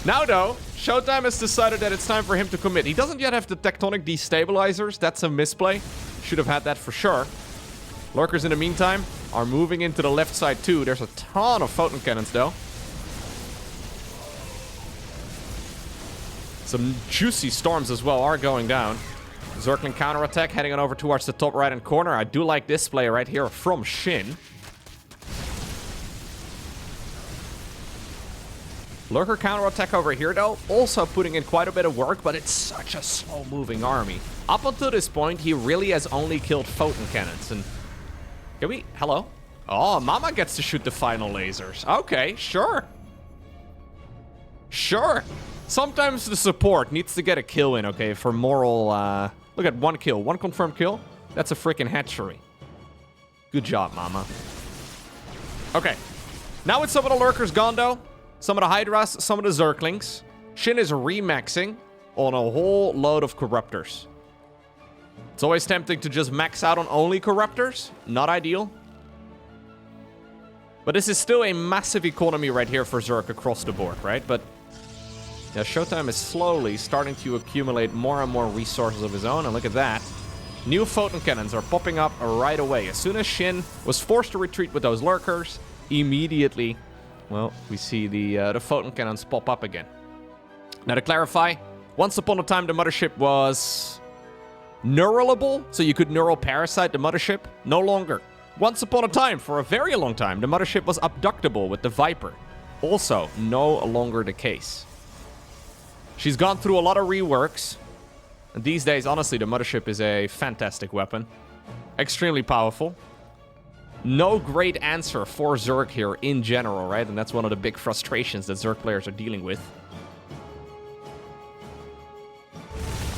Now though, Showtime has decided that it's time for him to commit. He doesn't yet have the tectonic destabilizers. That's a misplay. Should have had that for sure. Lurkers in the meantime are moving into the left side too. There's a ton of photon cannons though. Some juicy storms as well are going down. Zergling counterattack heading on over towards the top right-hand corner. I do like this play right here from SHIN. Lurker counterattack over here though, also putting in quite a bit of work, but it's such a slow-moving army. Up until this point, he really has only killed photon cannons. And can we... Hello? Oh, Mama gets to shoot the final lasers. Okay, sure. Sure. Sometimes the support needs to get a kill in, okay, for moral... Look at one kill. One confirmed kill. That's a freaking hatchery. Good job, Mama. Okay. Now with some of the lurkers gone, though, some of the hydras, some of the zerglings, SHIN is remaxing on a whole load of corruptors. It's always tempting to just max out on only corruptors. Not ideal. But this is still a massive economy right here for Zerg across the board, right? But yeah, Showtime is slowly starting to accumulate more and more resources of his own. And look at that. New photon cannons are popping up right away. As soon as SHIN was forced to retreat with those lurkers, immediately, well, we see the photon cannons pop up again. Now to clarify, once upon a time the mothership was neuralable, so you could neural parasite the mothership. No longer. Once upon a time, for a very long time, the mothership was abductable with the Viper. Also, no longer the case. She's gone through a lot of reworks. And these days, honestly, the mothership is a fantastic weapon. Extremely powerful. No great answer for Zerg here in general, right? And that's one of the big frustrations that Zerg players are dealing with.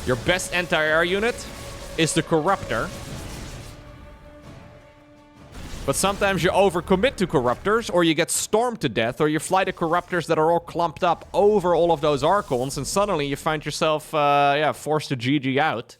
Your best anti-air unit is the Corruptor. But sometimes you overcommit to Corruptors, or you get stormed to death, or you fly the Corruptors that are all clumped up over all of those Archons, and suddenly you find yourself, forced to GG out.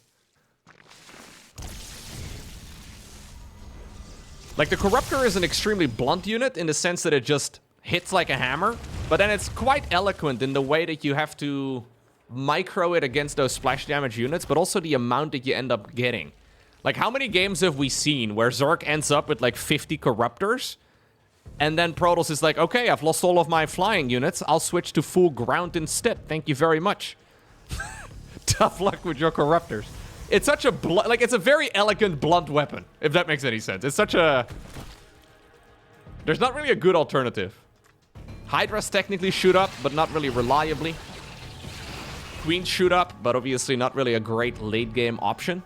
Like, the Corruptor is an extremely blunt unit in the sense that it just hits like a hammer, but then it's quite eloquent in the way that you have to micro it against those splash damage units, but also the amount that you end up getting. Like, how many games have we seen where Zerg ends up with, like, 50 Corruptors? And then Protoss is like, okay, I've lost all of my flying units. I'll switch to full ground instead. Thank you very much. Tough luck with your Corruptors. It's such a like, it's a very elegant, blunt weapon, if that makes any sense. It's such a... There's not really a good alternative. Hydras technically shoot up, but not really reliably. Queens shoot up, but obviously not really a great late-game option.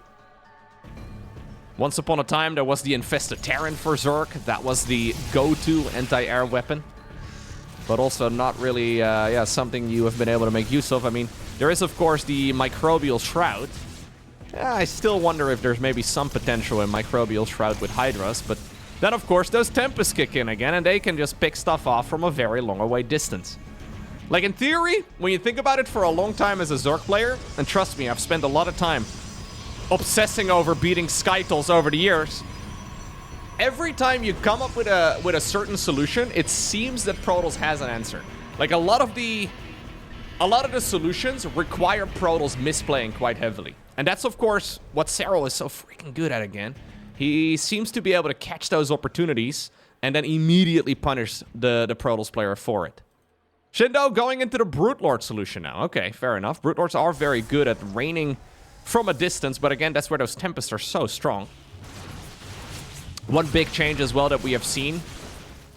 Once upon a time, there was the Infested Terran for Zerg. That was the go-to anti-air weapon. But also not really, something you have been able to make use of. I mean, there is, of course, the Microbial Shroud. I still wonder if there's maybe some potential in Microbial Shroud with Hydras. But then, of course, those Tempests kick in again, and they can just pick stuff off from a very long away distance. Like, in theory, when you think about it for a long time as a Zerg player, and trust me, I've spent a lot of time obsessing over beating Skytles over the years. Every time you come up with a certain solution, it seems that Protoss has an answer. Like, a lot of the solutions require Protoss misplaying quite heavily. And that's, of course, what Serral is so freaking good at again. He seems to be able to catch those opportunities and then immediately punish the Protoss player for it. Shindo going into the Brute Lord solution now. Okay, fair enough. Brute Lords are very good at raining from a distance, but again, that's where those Tempests are so strong. One big change as well that we have seen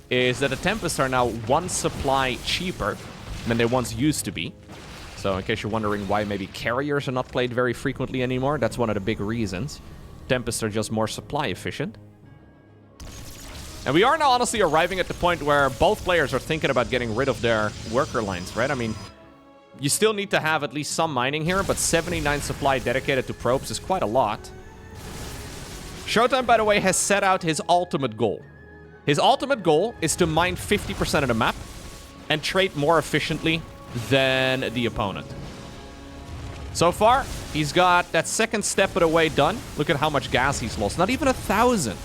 is that the Tempests are now one supply cheaper than they once used to be. So in case you're wondering why maybe carriers are not played very frequently anymore, that's one of the big reasons. Tempests are just more supply efficient. And we are now honestly arriving at the point where both players are thinking about getting rid of their worker lines, right? I mean, you still need to have at least some mining here, but 79 supply dedicated to probes is quite a lot. Showtime, by the way, has set out his ultimate goal. His ultimate goal is to mine 50% of the map and trade more efficiently than the opponent. So far, he's got that second step of the way done. Look at how much gas he's lost. Not even 1,000.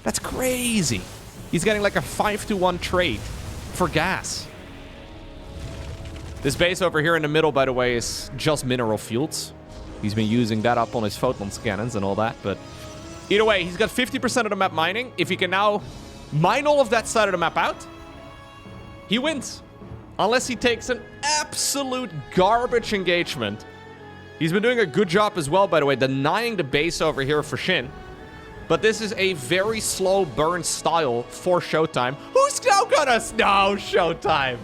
That's crazy. He's getting like a 5-to-1 trade for gas. This base over here in the middle, by the way, is just mineral fields. He's been using that up on his photons cannons and all that, but either way, he's got 50% of the map mining. If he can now mine all of that side of the map out, he wins. Unless he takes an absolute garbage engagement. He's been doing a good job as well, by the way, denying the base over here for SHIN. But this is a very slow burn style for Showtime. Who's now gonna... No, Showtime.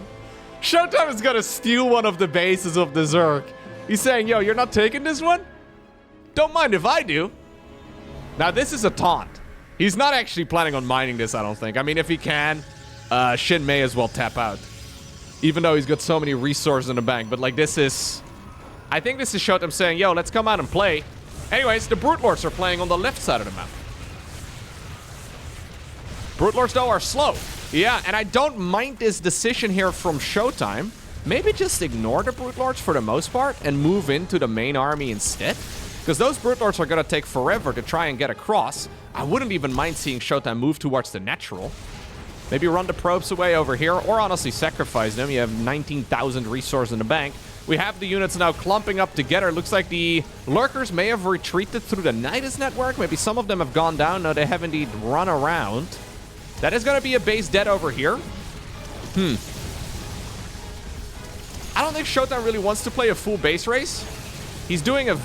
Showtime is gonna steal one of the bases of the Zerg. He's saying, yo, you're not taking this one? Don't mind if I do. Now, this is a taunt. He's not actually planning on mining this, I don't think. I mean, if he can, SHIN may as well tap out. Even though he's got so many resources in the bank. But, like, this is... I think this is Showtime saying, yo, let's come out and play. Anyways, the Brute Lords are playing on the left side of the map. Brute Lords, though, are slow. Yeah, and I don't mind this decision here from Showtime. Maybe just ignore the Brute Lords for the most part and move into the main army instead. Because those Brute Lords are going to take forever to try and get across. I wouldn't even mind seeing Showtime move towards the natural. Maybe run the probes away over here, or honestly sacrifice them. You have 19,000 resources in the bank. We have the units now clumping up together. Looks like the Lurkers may have retreated through the Nidus network. Maybe some of them have gone down. No, they have indeed run around. That is going to be a base dead over here. I don't think Showtime really wants to play a full base race. He's doing it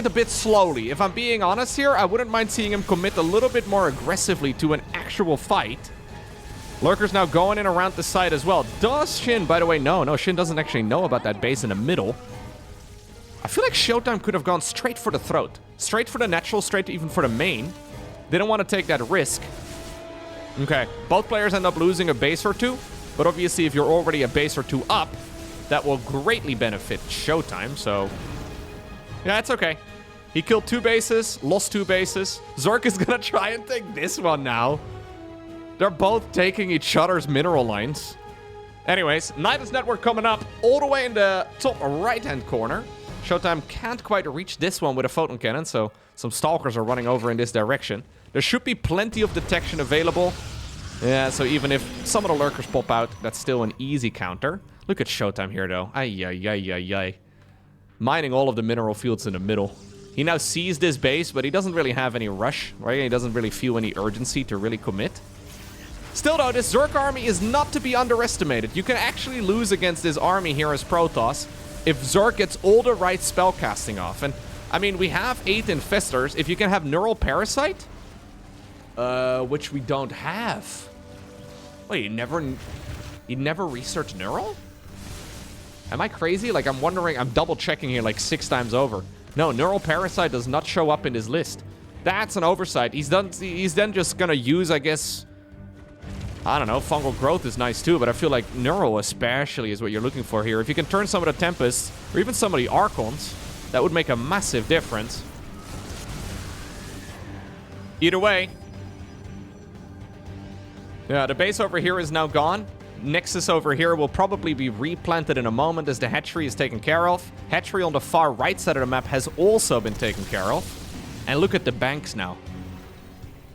a bit slowly. If I'm being honest here, I wouldn't mind seeing him commit a little bit more aggressively to an actual fight. Lurker's now going in around the side as well. Does SHIN, by the way, no, SHIN doesn't actually know about that base in the middle. I feel like Showtime could have gone straight for the throat. Straight for the natural, straight even for the main. Didn't want to take that risk. Okay, both players end up losing a base or two. But obviously, if you're already a base or two up, that will greatly benefit Showtime, so... yeah, it's okay. He killed 2 bases, lost 2 bases. Zerg is gonna try and take this one now. They're both taking each other's mineral lines. Anyways, Nidus network coming up all the way in the top right-hand corner. Showtime can't quite reach this one with a photon cannon, so some stalkers are running over in this direction. There should be plenty of detection available. Yeah, so even if some of the Lurkers pop out, that's still an easy counter. Look at Showtime here, though. Ay. Mining all of the mineral fields in the middle. He now sees this base, but he doesn't really have any rush, right? He doesn't really feel any urgency to really commit. Still, though, this Zerg army is not to be underestimated. You can actually lose against this army here as Protoss if Zerg gets all the right spellcasting off. And, I mean, we have 8 Infestors. If you can have Neural Parasite, which we don't have. Wait, you never researched Neural? Am I crazy? Like, I'm wondering, I'm double checking here like 6 times over. No, Neural Parasite does not show up in his list. That's an oversight. He's then just gonna use, I guess... I don't know, Fungal Growth is nice too, but I feel like Neural especially is what you're looking for here. If you can turn some of the Tempest, or even some of the Archons, that would make a massive difference. Either way. Yeah, the base over here is now gone. Nexus over here will probably be replanted in a moment as the hatchery is taken care of. Hatchery on the far right side of the map has also been taken care of. And look at the banks now.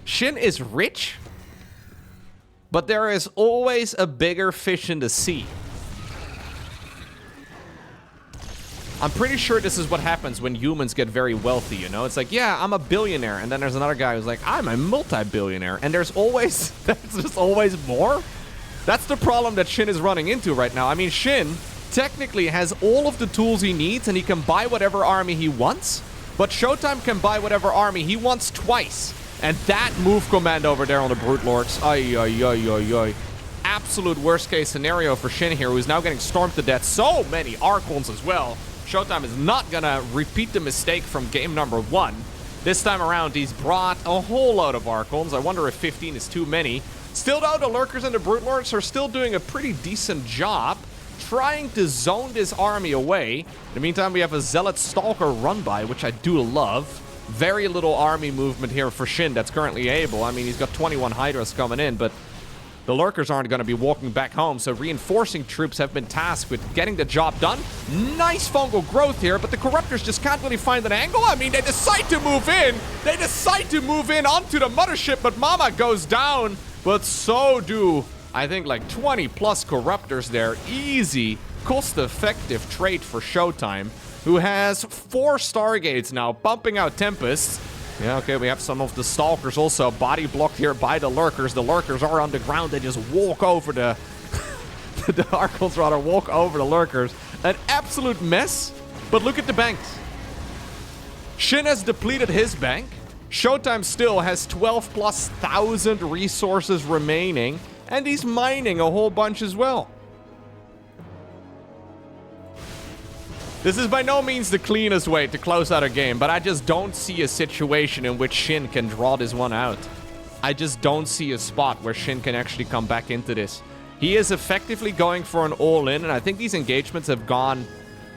SHIN is rich, but there is always a bigger fish in the sea. I'm pretty sure this is what happens when humans get very wealthy, you know? It's like, yeah, I'm a billionaire. And then there's another guy who's like, I'm a multi-billionaire. And there's just always more. That's the problem that SHIN is running into right now. I mean, SHIN technically has all of the tools he needs and he can buy whatever army he wants. But Showtime can buy whatever army he wants twice. And that move command over there on the Brute Lords. Ay. Absolute worst case scenario for SHIN here, who's now getting stormed to death. So many Archons as well. Showtime is not gonna repeat the mistake from game number 1. This time around, he's brought a whole load of Archons. I wonder if 15 is too many. Still though, the Lurkers and the Brute Lords are still doing a pretty decent job trying to zone this army away. In the meantime, we have a Zealot Stalker run by, which I do love. Very little army movement here for SHIN that's currently able. I mean, he's got 21 Hydras coming in, but The Lurkers aren't going to be walking back home, so reinforcing troops have been tasked with getting the job done. Nice fungal growth here, but the Corruptors just can't really find an angle. I mean, they decide to move in. They decide to move in onto the mothership, but Mama goes down. But so do, I think, like 20 plus Corruptors there. Easy, cost-effective trade for Showtime, who has 4 Stargates now, pumping out Tempests. Yeah, okay, we have some of the Stalkers also body blocked here by the Lurkers. The Lurkers are on the ground. They just walk over the... the Archons, rather, walk over the Lurkers. An absolute mess, but look at the banks. SHIN has depleted his bank. Showtime still has 12,000+ resources remaining, and he's mining a whole bunch as well. This is by no means the cleanest way to close out a game, but I just don't see a situation in which SHIN can draw this one out. I just don't see a spot where SHIN can actually come back into this. He is effectively going for an all-in, and I think these engagements have gone,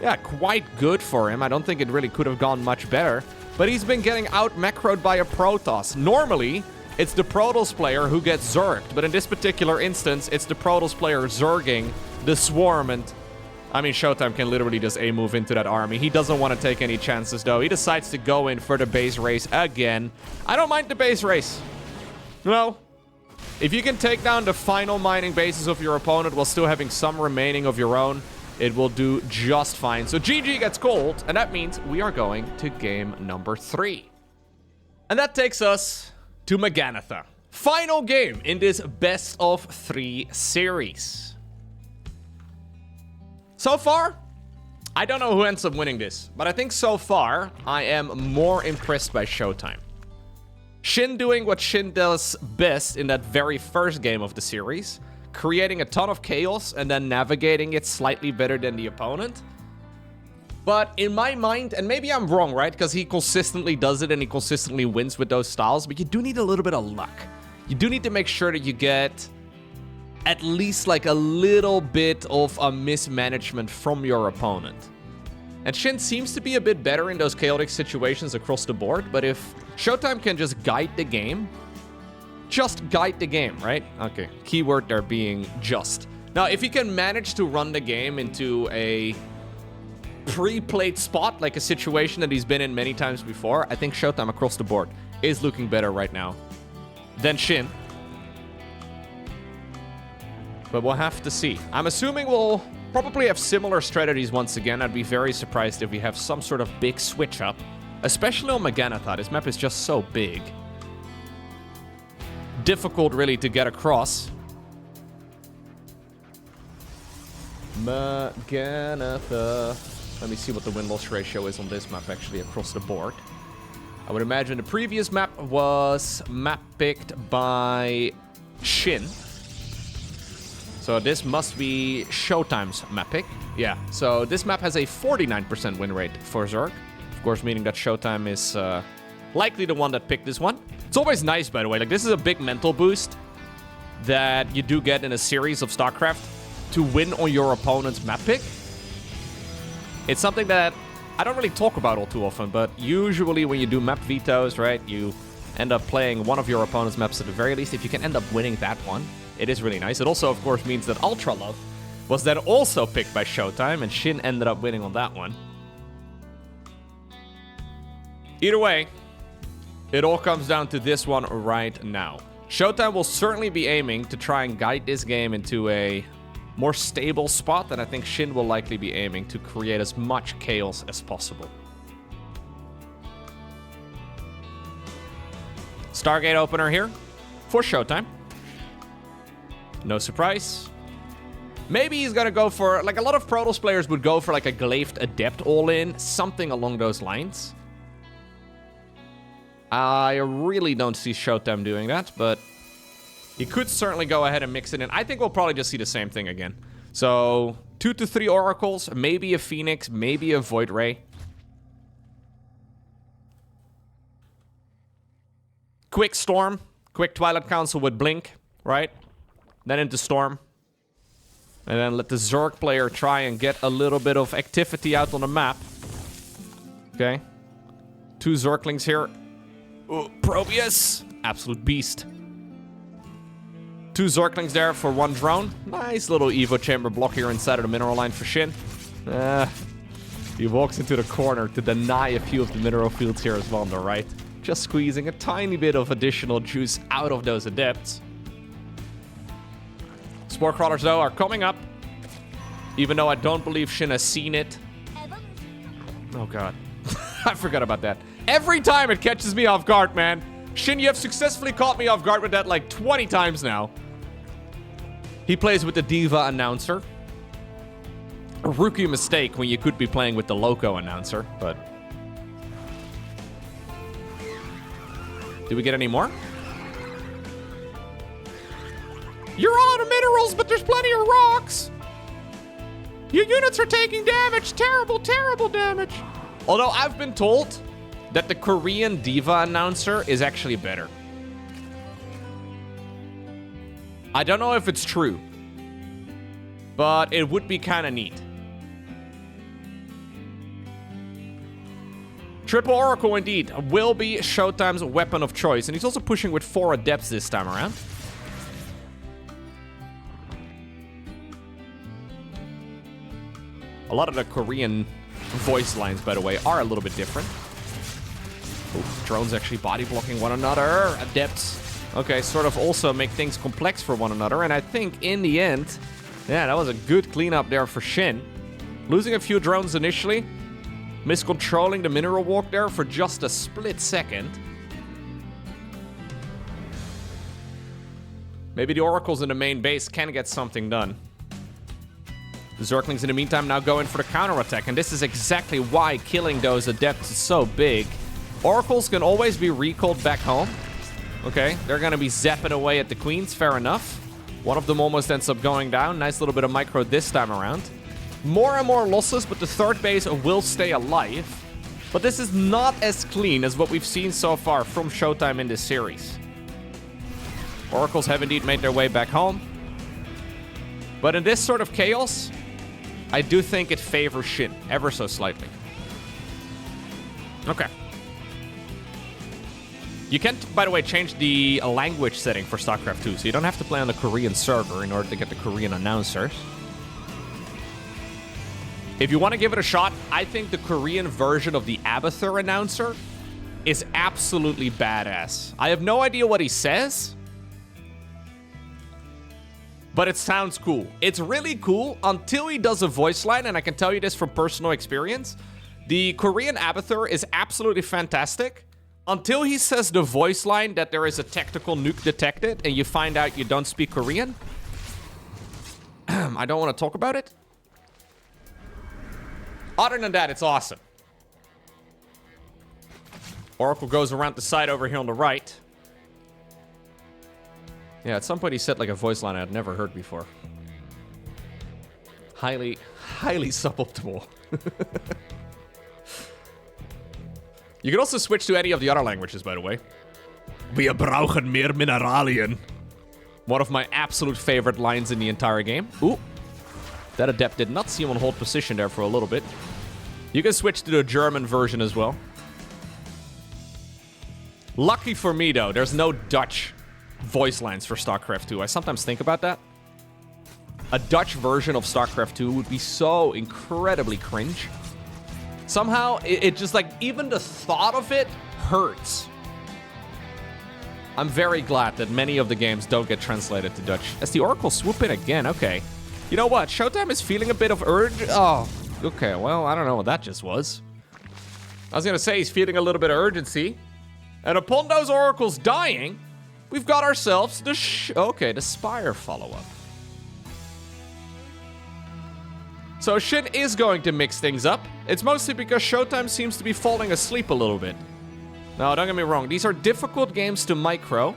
yeah, quite good for him. I don't think it really could have gone much better, but he's been getting out-macroed by a Protoss. Normally, it's the Protoss player who gets zerged, but in this particular instance, it's the Protoss player zerging the swarm, and I mean, Showtime can literally just A-move into that army. He doesn't want to take any chances, though. He decides to go in for the base race again. I don't mind the base race. No. If you can take down the final mining bases of your opponent while still having some remaining of your own, it will do just fine. So GG gets called, and that means we are going to game number 3. And that takes us to Maganatha. Final game in this best of 3 series. So far, I don't know who ends up winning this, but I think so far, I am more impressed by Showtime. SHIN doing what SHIN does best in that very first game of the series, creating a ton of chaos and then navigating it slightly better than the opponent. But in my mind, and maybe I'm wrong, right? Because he consistently does it and he consistently wins with those styles, but you do need a little bit of luck. You do need to make sure that you get at least like a little bit of a mismanagement from your opponent. And SHIN seems to be a bit better in those chaotic situations across the board, but if Showtime can just guide the game, right? Okay, keyword there being just. Now, if he can manage to run the game into a pre-played spot, like a situation that he's been in many times before, I think Showtime across the board is looking better right now than SHIN. But we'll have to see. I'm assuming we'll probably have similar strategies once again. I'd be very surprised if we have some sort of big switch up. Especially on Maganatha. This map is just so big. Difficult, really, to get across. Maganatha. Let me see what the win-loss ratio is on this map, actually, across the board. I would imagine the previous map was map picked by SHIN. So this must be Showtime's map pick. Yeah, so this map has a 49% win rate for Zerg. Of course, meaning that Showtime is likely the one that picked this one. It's always nice, by the way. Like, this is a big mental boost that you do get in a series of StarCraft to win on your opponent's map pick. It's something that I don't really talk about all too often, but usually when you do map vetoes, right, you end up playing one of your opponent's maps at the very least. If you can end up winning that one, it is really nice. It also, of course, means that Ultra Love was then also picked by Showtime, and SHIN ended up winning on that one. Either way, it all comes down to this one right now. Showtime will certainly be aiming to try and guide this game into a more stable spot, and I think SHIN will likely be aiming to create as much chaos as possible. Stargate opener here for Showtime. No surprise. Maybe he's gonna go for, like, a lot of Protoss players would go for like a Glaive Adept all-in, something along those lines. I really don't see Showtime doing that, but he could certainly go ahead and mix it in. I think we'll probably just see the same thing again. So 2 to 3 Oracles, maybe a Phoenix, maybe a Void Ray. Quick Storm, quick Twilight Council with Blink, right? Then into Storm. And then let the Zerg player try and get a little bit of activity out on the map. Okay. 2 Zerglings here. Ooh, Probius. Absolute beast. 2 Zerglings there for 1 drone. Nice little Evo chamber block here inside of the mineral line for SHIN. He walks into the corner to deny a few of the mineral fields here as well on the right. Just squeezing a tiny bit of additional juice out of those adepts. Spore crawlers, though, are coming up. Even though I don't believe SHIN has seen it. Oh, God. I forgot about that. Every time it catches me off guard, man. SHIN, you have successfully caught me off guard with that like 20 times now. He plays with the Diva announcer. A rookie mistake when you could be playing with the Loco announcer, but... Did we get any more? You're out of minerals, but there's plenty of rocks. Your units are taking damage. Terrible, terrible damage. Although I've been told that the Korean Diva announcer is actually better. I don't know if it's true, but it would be kind of neat. Triple Oracle, indeed, will be Showtime's weapon of choice. And he's also pushing with 4 adepts this time around. A lot of the Korean voice lines, by the way, are a little bit different. Ooh, drones actually body blocking one another. Adepts. Okay, sort of also make things complex for one another. And I think in the end, yeah, that was a good cleanup there for SHIN. Losing a few drones initially. Miscontrolling the mineral walk there for just a split second. Maybe the oracles in the main base can get something done. The Zerglings in the meantime now go in for the counterattack, and this is exactly why killing those adepts is so big. Oracles can always be recalled back home. Okay, they're gonna be zapping away at the queens, fair enough. One of them almost ends up going down. Nice little bit of micro this time around. More and more losses, but the third base will stay alive. But this is not as clean as what we've seen so far from Showtime in this series. Oracles have indeed made their way back home. But in this sort of chaos, I do think it favors SHIN ever so slightly. Okay. You can, by the way, change the language setting for StarCraft 2, so you don't have to play on the Korean server in order to get the Korean announcers. If you want to give it a shot, I think the Korean version of the Abathur announcer is absolutely badass. I have no idea what he says, but it sounds cool. It's really cool until he does a voice line, and I can tell you this from personal experience. The Korean Abathur is absolutely fantastic until he says the voice line that there is a tactical nuke detected and you find out you don't speak Korean. I don't want to talk about it. Other than that, it's awesome. Oracle goes around the side over here on the right. Yeah, at some point he said like a voice line I'd never heard before. Highly suboptimal. You can also switch to any of the other languages, by the way. We brauchen meer mineralien. One of my absolute favorite lines in the entire game. Ooh. That adept did not seem on hold position there for a little bit. You can switch to the German version as well. Lucky for me, though, there's no Dutch voice lines for StarCraft 2. I sometimes think about that. A Dutch version of StarCraft 2 would be so incredibly cringe. Somehow, it just like, even the thought of it hurts. I'm very glad that many of the games don't get translated to Dutch. As the Oracle swoop in again, okay. You know what? Showtime is feeling a bit of urge. Oh, okay. Well, I don't know what that just was. I was going to say he's feeling a little bit of urgency. And upon those oracles dying, we've got ourselves the the Spire follow-up. So SHIN is going to mix things up. It's mostly because Showtime seems to be falling asleep a little bit. Now, don't get me wrong. These are difficult games to micro.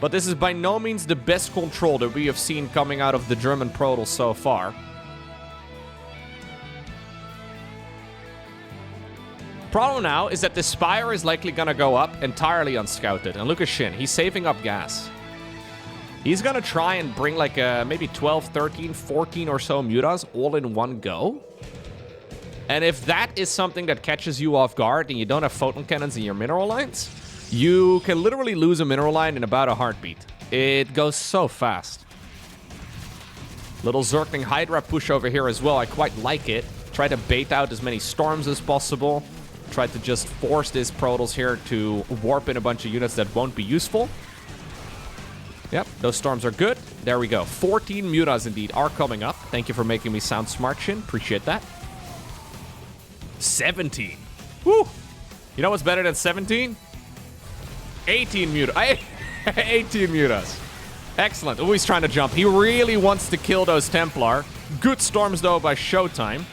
But this is by no means the best control that we have seen coming out of the German Protoss so far. Problem now is that the Spire is likely gonna go up entirely unscouted. And look at SHIN, he's saving up gas. He's gonna try and bring like maybe 12, 13, 14 or so mutas all in one go. And if that is something that catches you off guard and you don't have photon cannons in your mineral lines, you can literally lose a mineral line in about a heartbeat. It goes so fast. Little Zergling Hydra push over here as well. I quite like it. Try to bait out as many storms as possible. Try to just force this Protoss here to warp in a bunch of units that won't be useful. Yep, those storms are good. There we go. 14 mutas indeed are coming up. Thank you for making me sound smart, Shin. Appreciate that. 17. Woo! You know what's better than 17? 18 mutas. 18 mutas. Excellent. Oh, he's trying to jump. He really wants to kill those Templar. Good storms, though, by Showtime.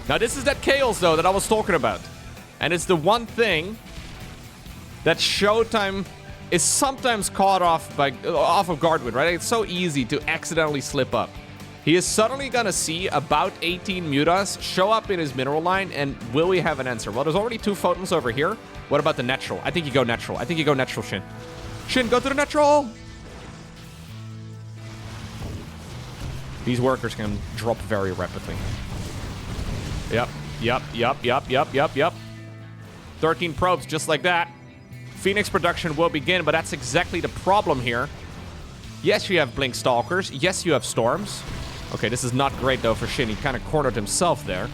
Now, this is that chaos, though, that I was talking about. And it's the one thing that Showtime is sometimes caught off of guard with, right? It's so easy to accidentally slip up. He is suddenly going to see about 18 mutas show up in his mineral line, and will we have an answer? Well, there's already 2 photons over here. What about the natural? I think you go natural. I think you go natural, Shin. Shin, go to the natural! These workers can drop very rapidly. Yep. 13 probes, just like that. Phoenix production will begin, but that's exactly the problem here. Yes, you have Blink Stalkers. Yes, you have Storms. Okay, this is not great, though, for Shin. He kind of cornered himself there.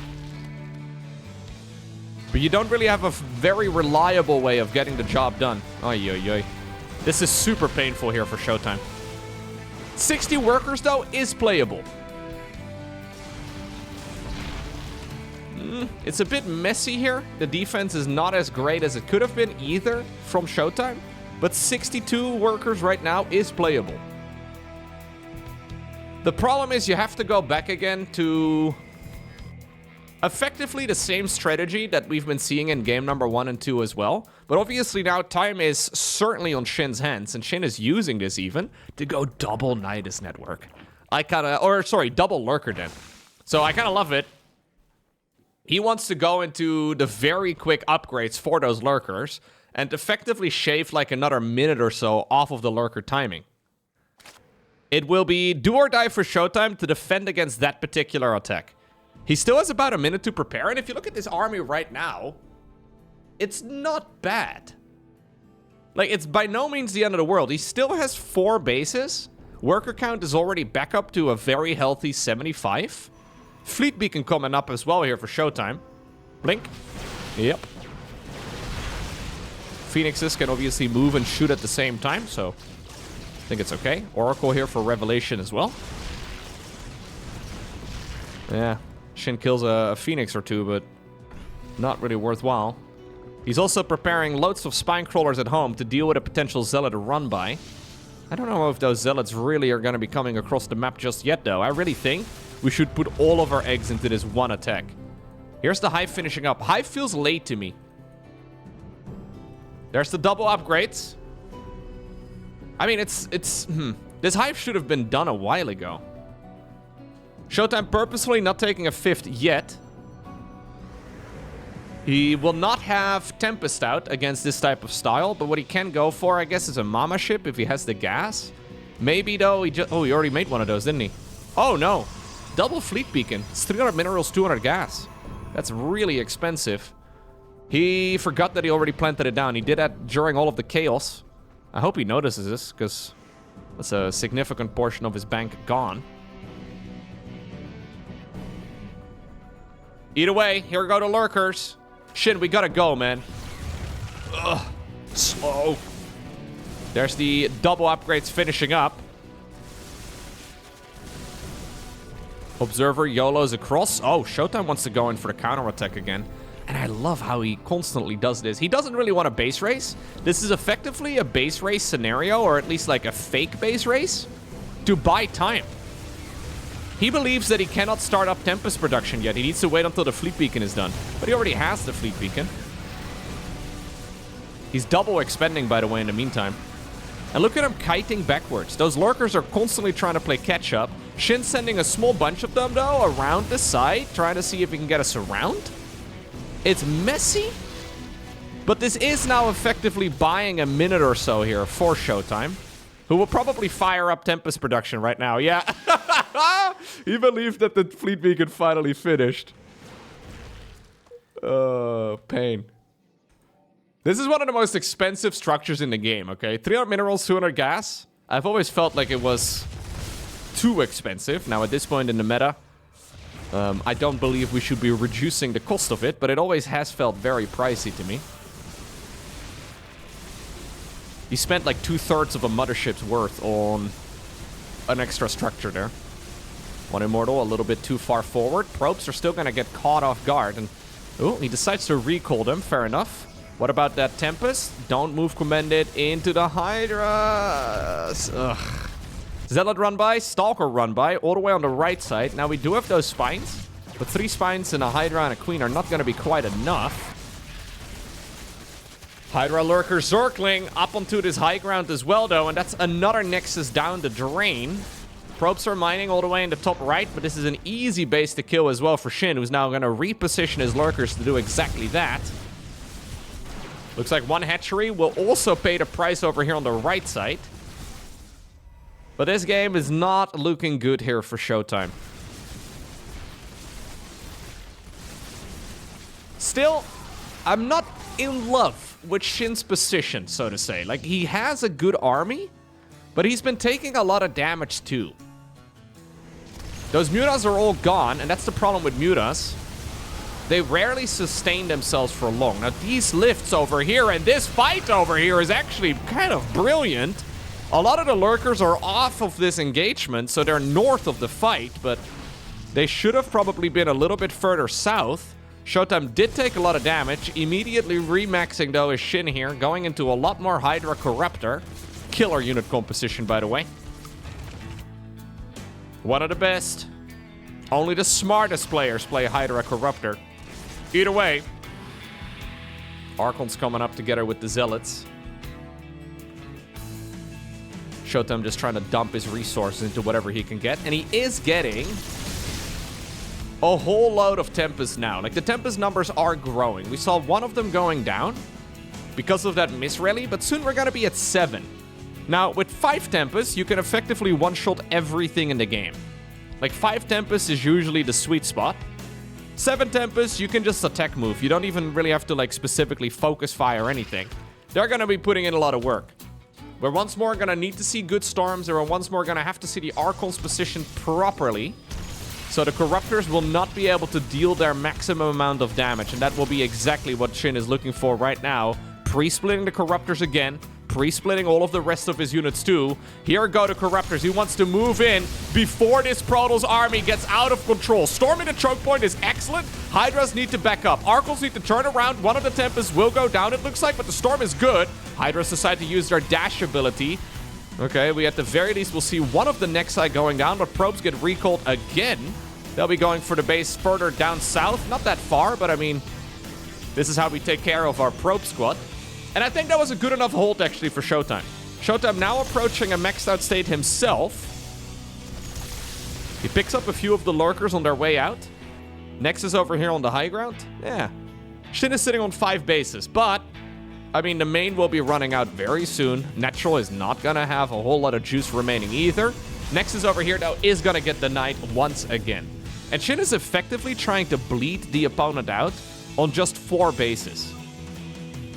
But you don't really have a very reliable way of getting the job done. Oy. This is super painful here for Showtime. 60 workers, though, is playable. It's a bit messy here. The defense is not as great as it could have been either from Showtime. But 62 workers right now is playable. The problem is you have to go back again to effectively the same strategy that we've been seeing in game number 1 and 2 as well. But obviously now time is certainly on Shin's hands, and Shin is using this even to go double Nidus network. Double Lurker Den. So I kind of love it. He wants to go into the very quick upgrades for those Lurkers and effectively shave like another minute or so off of the Lurker timing. It will be do or die for Showtime to defend against that particular attack. He still has about a minute to prepare, and if you look at this army right now, it's not bad. Like, it's by no means the end of the world. He still has 4 bases. Worker count is already back up to a very healthy 75. Fleet Beacon coming up as well here for Showtime. Blink. Yep. Phoenixes can obviously move and shoot at the same time, so I think it's okay. Oracle here for Revelation as well. Yeah. Shin kills a Phoenix or 2, but not really worthwhile. He's also preparing loads of spine crawlers at home to deal with a potential zealot run by. I don't know if those zealots really are going to be coming across the map just yet, though. I really think we should put all of our eggs into this one attack. Here's the Hive finishing up. Hive feels late to me. There's the double upgrades. I mean, this Hive should have been done a while ago. Showtime purposefully not taking a 5th yet. He will not have Tempest out against this type of style, but what he can go for, I guess, is a Mama ship if he has the gas. Maybe, though, he already made one of those, didn't he? Oh, no. Double Fleet Beacon. It's 300 minerals, 200 gas. That's really expensive. He forgot that he already planted it down. He did that during all of the chaos. I hope he notices this, because that's a significant portion of his bank gone. Either way, here go the Lurkers. Shin, we gotta go, man. Ugh, slow. There's the double upgrades finishing up. Observer YOLOs across. Oh, Showtime wants to go in for the counterattack again. And I love how he constantly does this. He doesn't really want a base race. This is effectively a base race scenario, or at least like a fake base race, to buy time. He believes that he cannot start up Tempest production yet. He needs to wait until the Fleet Beacon is done. But he already has the Fleet Beacon. He's double expending, by the way, in the meantime. And look at him kiting backwards. Those Lurkers are constantly trying to play catch-up. Shin's sending a small bunch of them, though, around the side, trying to see if he can get us around. It's messy, but this is now effectively buying a minute or so here for Showtime, who will probably fire up Tempest production right now. Yeah. He believed that the Fleet Beacon finally finished. Pain. This is one of the most expensive structures in the game, okay? 300 minerals, 200 gas. I've always felt like it was too expensive. Now, at this point in the meta, I don't believe we should be reducing the cost of it, but it always has felt very pricey to me. He spent like 2/3 of a mothership's worth on an extra structure there. One Immortal, a little bit too far forward. Probes are still going to get caught off guard. And oh, he decides to recall them. Fair enough. What about that Tempest? Don't move commanded into the Hydras. Ugh. Zealot run by, Stalker run by, all the way on the right side. Now we do have those spines, but 3 spines and a Hydra and a Queen are not going to be quite enough. Hydra Lurker Zergling up onto this high ground as well, though, and that's another Nexus down the drain. Probes are mining all the way in the top right, but this is an easy base to kill as well for SHIN, who's now going to reposition his Lurkers to do exactly that. Looks like one hatchery will also pay the price over here on the right side. But this game is not looking good here for Showtime. Still, I'm not in love with SHIN's position, so to say. Like, he has a good army, but he's been taking a lot of damage too. Those Mutas are all gone, and that's the problem with Mutas. They rarely sustain themselves for long. Now, these lifts over here and this fight over here is actually kind of brilliant. A lot of the Lurkers are off of this engagement, so they're north of the fight, but they should have probably been a little bit further south. Showtime did take a lot of damage, immediately remaxing, though, is SHIN here, going into a lot more Hydra Corruptor. Killer unit composition, by the way. One of the best. Only the smartest players play Hydra Corruptor. Either way, Archon's coming up together with the Zealots. Showtime just trying to dump his resources into whatever he can get. And he is getting a whole load of Tempest now. Like, the Tempest numbers are growing. We saw one of them going down because of that miss rally, but soon we're going to be at 7. Now, with 5 Tempests, you can effectively one-shot everything in the game. Like, 5 Tempests is usually the sweet spot. 7 Tempests, you can just attack move. You don't even really have to, like, specifically focus fire or anything. They're going to be putting in a lot of work. We're once more going to need to see good storms. We're once more going to have to see the Archons positioned properly. So the Corruptors will not be able to deal their maximum amount of damage. And that will be exactly what SHIN is looking for right now. Pre-splitting the Corruptors again. Pre-splitting all of the rest of his units too. Here go the Corruptors. He wants to move in before this Protoss army gets out of control. Storming the choke point is excellent. Hydras need to back up. Archons need to turn around. One of the Tempests will go down, it looks like, but the storm is good. Hydras decide to use their dash ability. Okay, we at the very least will see one of the Nexi going down, but probes get recalled again. They'll be going for the base further down south. Not that far, but I mean, this is how we take care of our probe squad. And I think that was a good enough hold, actually, for Showtime. Showtime now approaching a maxed out state himself. He picks up a few of the Lurkers on their way out. Nexus over here on the high ground. Yeah. SHIN is sitting on 5 bases, but, I mean, the main will be running out very soon. Natural is not going to have a whole lot of juice remaining either. Nexus over here, though, is going to get denied once again. And SHIN is effectively trying to bleed the opponent out on just 4 bases.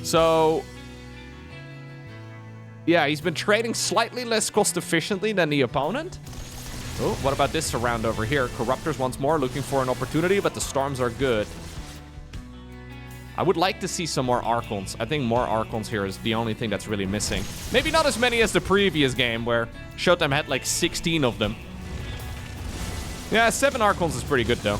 So, yeah, he's been trading slightly less cost efficiently than the opponent. Oh, what about this round over here? Corruptors once more looking for an opportunity, but the storms are good. I would like to see some more Archons. I think more Archons here is the only thing that's really missing. Maybe not as many as the previous game, where Showtime had like 16 of them. Yeah, 7 Archons is pretty good, though.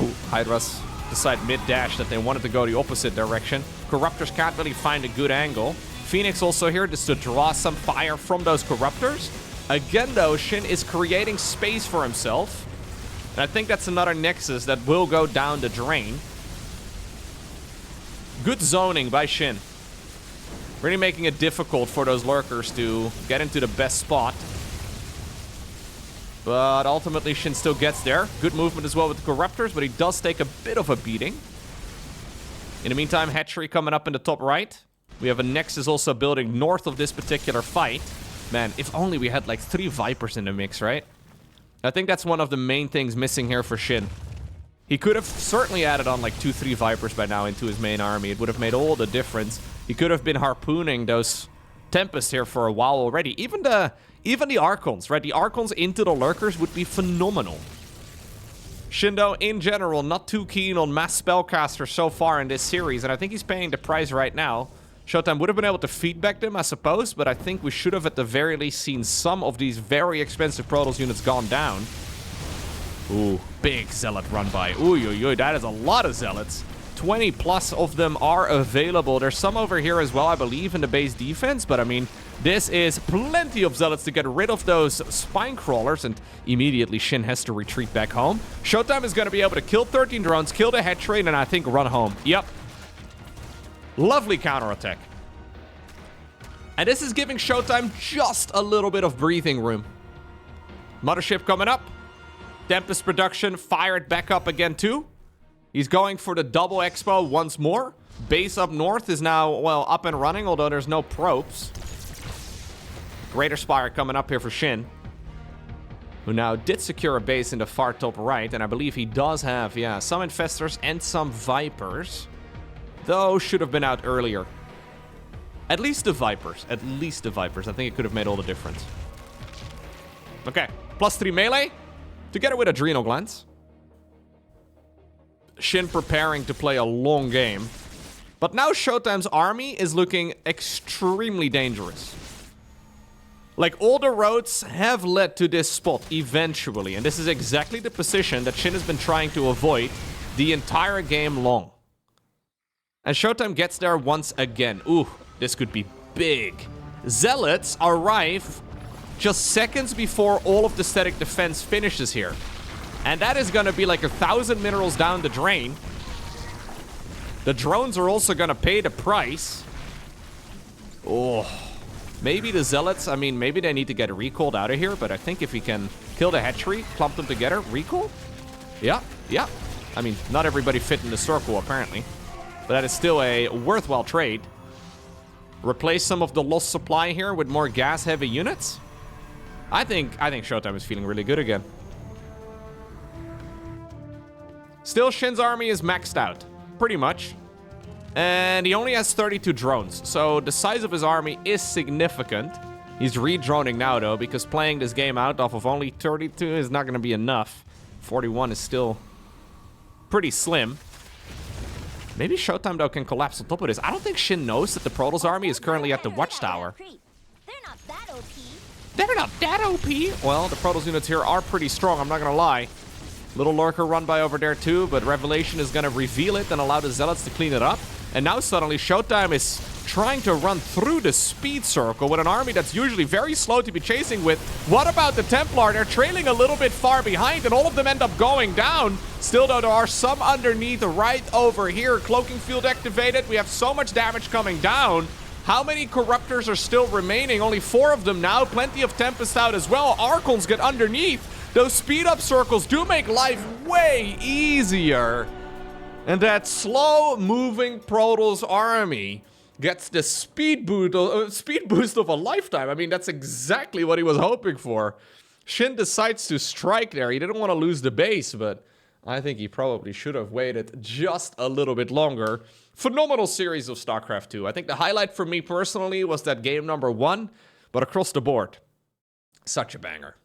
Ooh, Hydras decide mid-dash that they wanted to go the opposite direction. Corruptors can't really find a good angle. Phoenix also here just to draw some fire from those Corruptors. Again, though, SHIN is creating space for himself. And I think that's another Nexus that will go down the drain. Good zoning by SHIN. Really making it difficult for those Lurkers to get into the best spot. But ultimately, SHIN still gets there. Good movement as well with the Corruptors, but he does take a bit of a beating. In the meantime, hatchery coming up in the top right. We have a Nexus also building north of this particular fight. Man, if only we had like 3 Vipers in the mix, right? I think that's one of the main things missing here for SHIN. He could have certainly added on like 2-3 Vipers by now into his main army. It would have made all the difference. He could have been harpooning those Tempest here for a while already. Even the Archons, right? The Archons into the Lurkers would be phenomenal. Shindo, in general, not too keen on mass spellcasters so far in this series, and I think he's paying the price right now. Showtime would have been able to feedback them, I suppose, but I think we should have at the very least seen some of these very expensive Protoss units gone down. Ooh, big Zealot run by. Ooh, that is a lot of Zealots. 20 plus of them are available. There's some over here as well, I believe, in the base defense, but I mean, this is plenty of Zealots to get rid of those spine crawlers, and immediately SHIN has to retreat back home. Showtime is going to be able to kill 13 drones, kill the head train, and I think run home. Yep. Lovely counterattack. And this is giving Showtime just a little bit of breathing room. Mothership coming up. Tempest production fired back up again too. He's going for the double expo once more. Base up north is now, well, up and running, although there's no probes. Greater Spire coming up here for SHIN, who now did secure a base in the far top right, and I believe he does have, yeah, some Infestors and some Vipers. Those should have been out earlier. At least the Vipers. At least the Vipers. I think it could have made all the difference. Okay, +3 melee, together with Adrenal Glands. SHIN preparing to play a long game. But now Showtime's army is looking extremely dangerous. Like, all the roads have led to this spot eventually, and this is exactly the position that SHIN has been trying to avoid the entire game long. And Showtime gets there once again. Ooh, this could be big. Zealots arrive just seconds before all of the static defense finishes here. And that is going to be like 1,000 minerals down the drain. The drones are also going to pay the price. Oh, maybe the Zealots, I mean, maybe they need to get recalled out of here, but I think if we can kill the hatchery, clump them together, recall? Yeah. I mean, not everybody fit in the circle, apparently. But that is still a worthwhile trade. Replace some of the lost supply here with more gas-heavy units. I think Showtime is feeling really good again. Still, SHIN's army is maxed out, pretty much. And he only has 32 drones, so the size of his army is significant. He's re-droning now, though, because playing this game out off of only 32 is not going to be enough. 41 is still pretty slim. Maybe Showtime, though, can collapse on top of this. I don't think SHIN knows that the Protoss army is currently at the Watchtower. They're not that OP. They're not that OP? Well, the Protoss units here are pretty strong, I'm not going to lie. Little Lurker run by over there too, but Revelation is going to reveal it and allow the Zealots to clean it up. And now suddenly Showtime is trying to run through the speed circle with an army that's usually very slow to be chasing with. What about the Templar? They're trailing a little bit far behind and all of them end up going down. Still though, there are some underneath right over here. Cloaking field activated. We have so much damage coming down. How many Corruptors are still remaining? Only 4 of them now. Plenty of Tempest out as well. Archons get underneath. Those speed-up circles do make life way easier. And that slow-moving Protoss army gets the speed boost of a lifetime. I mean, that's exactly what he was hoping for. SHIN decides to strike there. He didn't want to lose the base, but I think he probably should have waited just a little bit longer. Phenomenal series of StarCraft 2. I think the highlight for me personally was that game number 1, but across the board, such a banger.